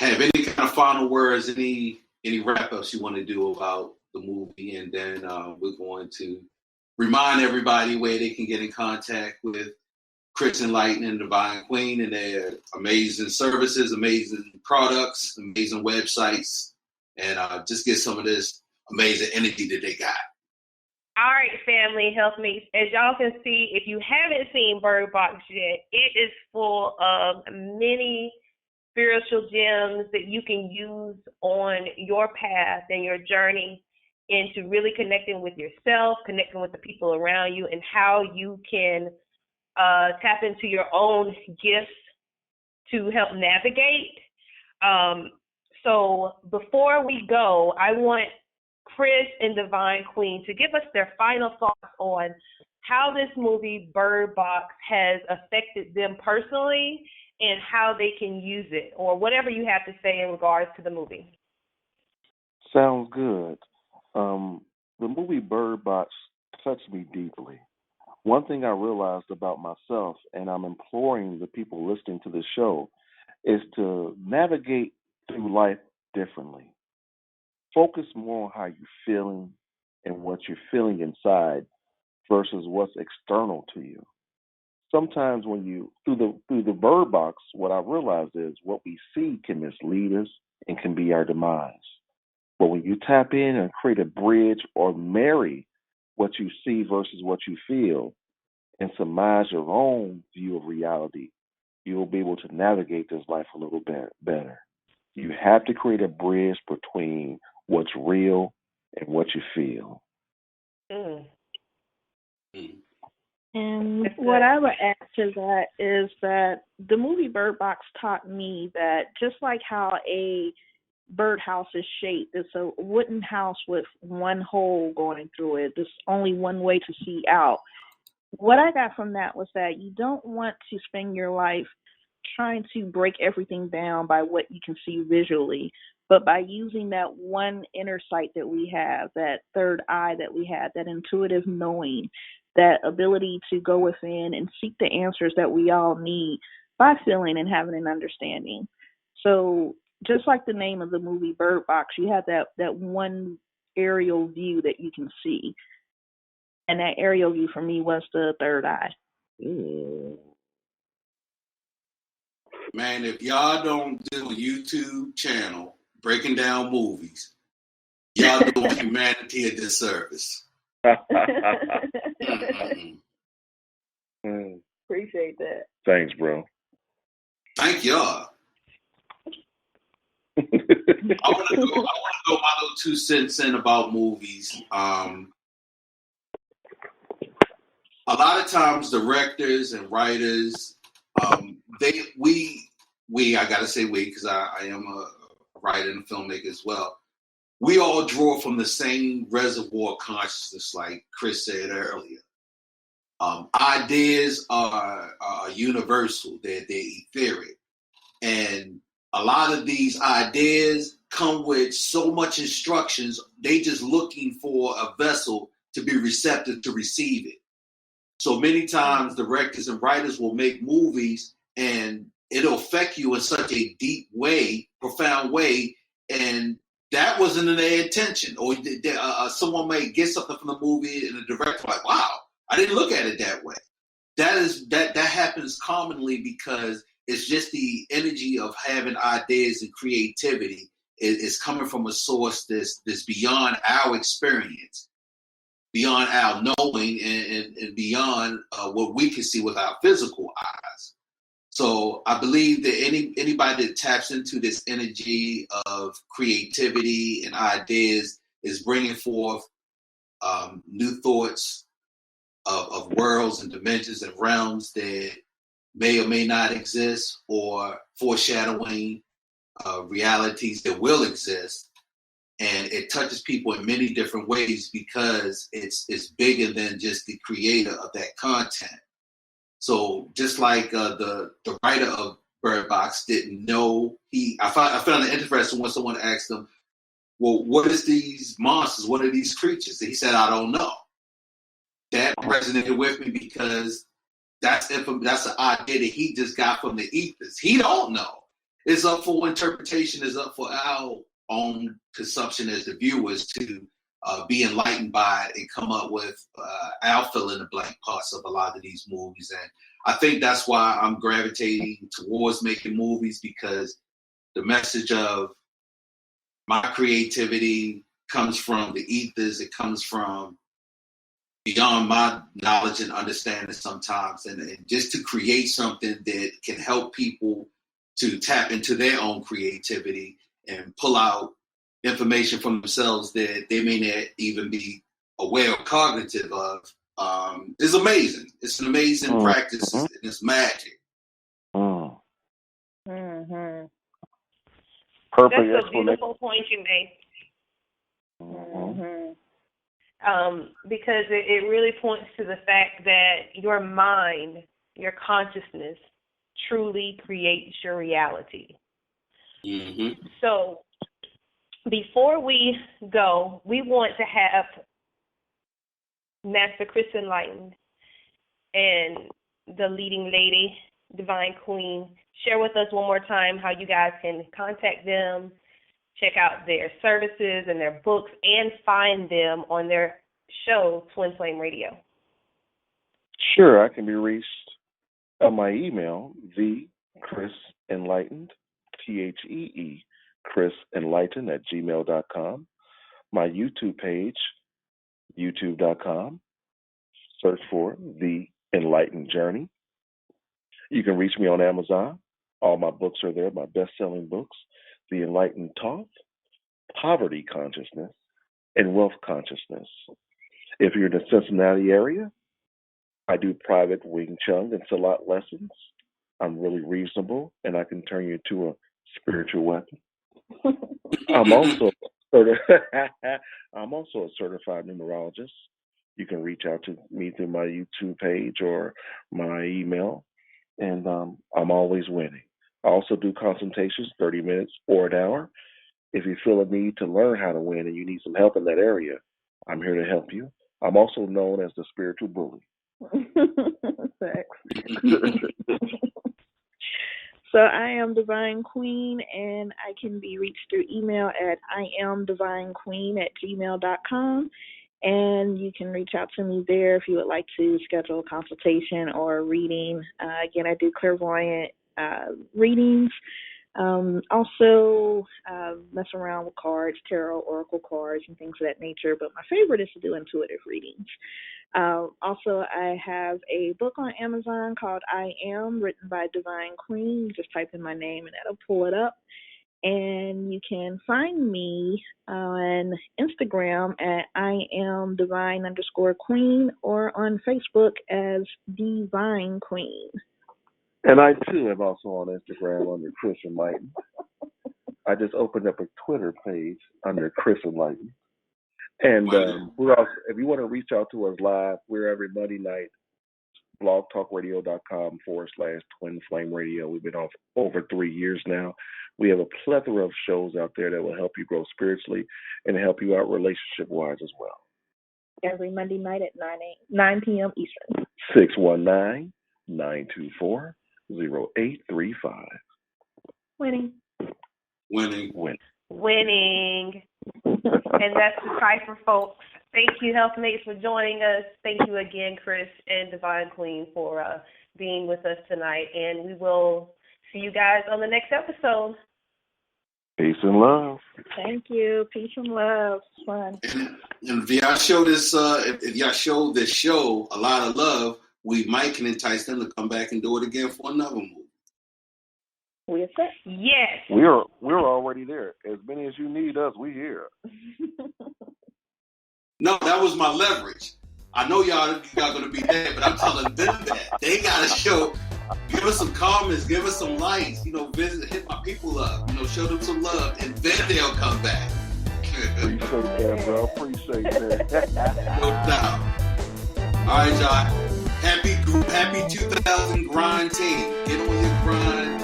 have any kind of final words, any wrap-ups you want to do about the movie, and then we're going to remind everybody where they can get in contact with Chris Enlightenment and Divine Queen and their amazing services, amazing products, amazing websites, and just get some of this amazing energy that they got. All right, family, help me. As y'all can see, if you haven't seen Bird Box yet, it is full of many spiritual gems that you can use on your path and your journey into really connecting with yourself, connecting with the people around you, and how you can tap into your own gifts to help navigate. So before we go, I want Chris and Divine Queen to give us their final thoughts on how this movie Bird Box has affected them personally and how they can use it, or whatever you have to say in regards to the movie. Sounds good. The movie Bird Box touched me deeply. One thing I realized about myself, and I'm imploring the people listening to this show, is to navigate through life differently. Focus more on how you're feeling and what you're feeling inside versus what's external to you. Sometimes when you, through the Bird Box, what I realized is what we see can mislead us and can be our demise. But when you tap in and create a bridge or marry what you see versus what you feel and surmise your own view of reality, you'll be able to navigate this life a little bit better. You have to create a bridge between what's real and what you feel. And what I would add to that is that the movie Bird Box taught me that just like how a birdhouse is shaped, it's a wooden house with one hole going through it. There's only one way to see out. What I got from that was that you don't want to spend your life trying to break everything down by what you can see visually, but by using that one inner sight that we have, that third eye that we have, that intuitive knowing, that ability to go within and seek the answers that we all need by feeling and having an understanding. So just like the name of the movie Bird Box, you have that one aerial view that you can see. And that aerial view for me was the third eye. Man, if y'all don't do a YouTube channel breaking down movies, y'all doing humanity a disservice. Appreciate that. Thanks, bro. Thank y'all. I want to go my little 2 cents in about movies. A lot of times directors and writers, I gotta say we, because I am a writer and a filmmaker as well. We all draw from the same reservoir of consciousness, like Chris said earlier. Ideas are universal, they're etheric. And a lot of these ideas come with so much instructions, they just looking for a vessel to be receptive to receive it. So many times directors and writers will make movies and it'll affect you in such a deep way, profound way, and that wasn't in their intention. Or someone may get something from the movie and the director like, wow, I didn't look at it that way. That happens commonly because it's just the energy of having ideas and creativity is coming from a source that's beyond our experience, beyond our knowing, and beyond what we can see with our physical eyes. So I believe that anybody that taps into this energy of creativity and ideas is bringing forth new thoughts of worlds and dimensions and realms that may or may not exist, or foreshadowing realities that will exist. And it touches people in many different ways because it's bigger than just the creator of that content. So just like the writer of Bird Box didn't know, I found it interesting when someone asked him, well, what is these monsters? What are these creatures? And he said, I don't know. That resonated with me because that's an idea that he just got from the ethers. He don't know. It's up for interpretation. It's up for our own consumption as the viewers to be enlightened by it and come up with our fill in the blank parts of a lot of these movies. And I think that's why I'm gravitating towards making movies, because the message of my creativity comes from the ethers. It comes from beyond my knowledge and understanding sometimes. And just to create something that can help people to tap into their own creativity and pull out information from themselves that they may not even be aware or cognitive of, is amazing. It's an amazing practice, and it's magic. Mm-hmm. Perfect. That's a beautiful point you made. Mm-hmm. Because it really points to the fact that your mind, your consciousness, truly creates your reality. Mm-hmm. So before we go, we want to have Master Chris Enlightened and the leading lady, Divine Queen, share with us one more time how you guys can contact them, check out their services and their books, and find them on their show, Twin Flame Radio. Sure, I can be reached on my email, thechrisenlightened, THEE, chrisenlightened @gmail.com. My YouTube page, youtube.com. Search for The Enlightened Journey. You can reach me on Amazon. All my books are there, my best-selling books, The Enlightened Thought, Poverty Consciousness, and Wealth Consciousness. If you're in the Cincinnati area, I do private Wing Chun and Salat lessons. I'm really reasonable, and I can turn you into a spiritual weapon. I'm also a certified numerologist. You can reach out to me through my YouTube page or my email, and I'm always winning. I also do consultations, 30 minutes or an hour. If you feel a need to learn how to win and you need some help in that area, I'm here to help you. I'm also known as the spiritual bully. So I am Divine Queen, and I can be reached through email at iamdivinequeen@gmail.com. And you can reach out to me there if you would like to schedule a consultation or a reading. Again, I do clairvoyant readings. Also mess around with cards, tarot, oracle cards, and things of that nature. But my favorite is to do intuitive readings. Also, I have a book on Amazon called I Am, written by Divine Queen. You just type in my name and that'll pull it up. And you can find me on Instagram at IamDivine_Queen or on Facebook as Divine Queen. And I, too, am also on Instagram under Chris Enlightened. I just opened up a Twitter page under Chris Enlightened. And we're also, if you want to reach out to us live, we're every Monday night, blogtalkradio.com/Twin Flame Radio. We've been off over 3 years now. We have a plethora of shows out there that will help you grow spiritually and help you out relationship-wise as well. Every Monday night at 9 p.m. Eastern. 619-924-0835. Winning. And that's the Cypher, folks. Thank you, Healthmates, for joining us. Thank you again, Chris and Divine Queen, for being with us tonight. And we will see you guys on the next episode. Peace and love. Thank you. Peace and love. It's fun. And if y'all show this, if y'all show this show a lot of love, we might can entice them to come back and do it again for another movie. We're set. Yes. We're already there. As many as you need us, we here. No, that was my leverage. I know y'all going to be there, but I'm telling them that they got to show. Give us some comments, give us some likes. Hit my people up. Show them some love, and then they'll come back. Appreciate that, bro. Appreciate that. No doubt. All right, y'all. Happy 2000 grind team. Get on your grind.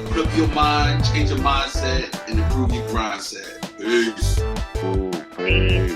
Open up your mind, change your mindset, and improve your grind set. Peace. Peace.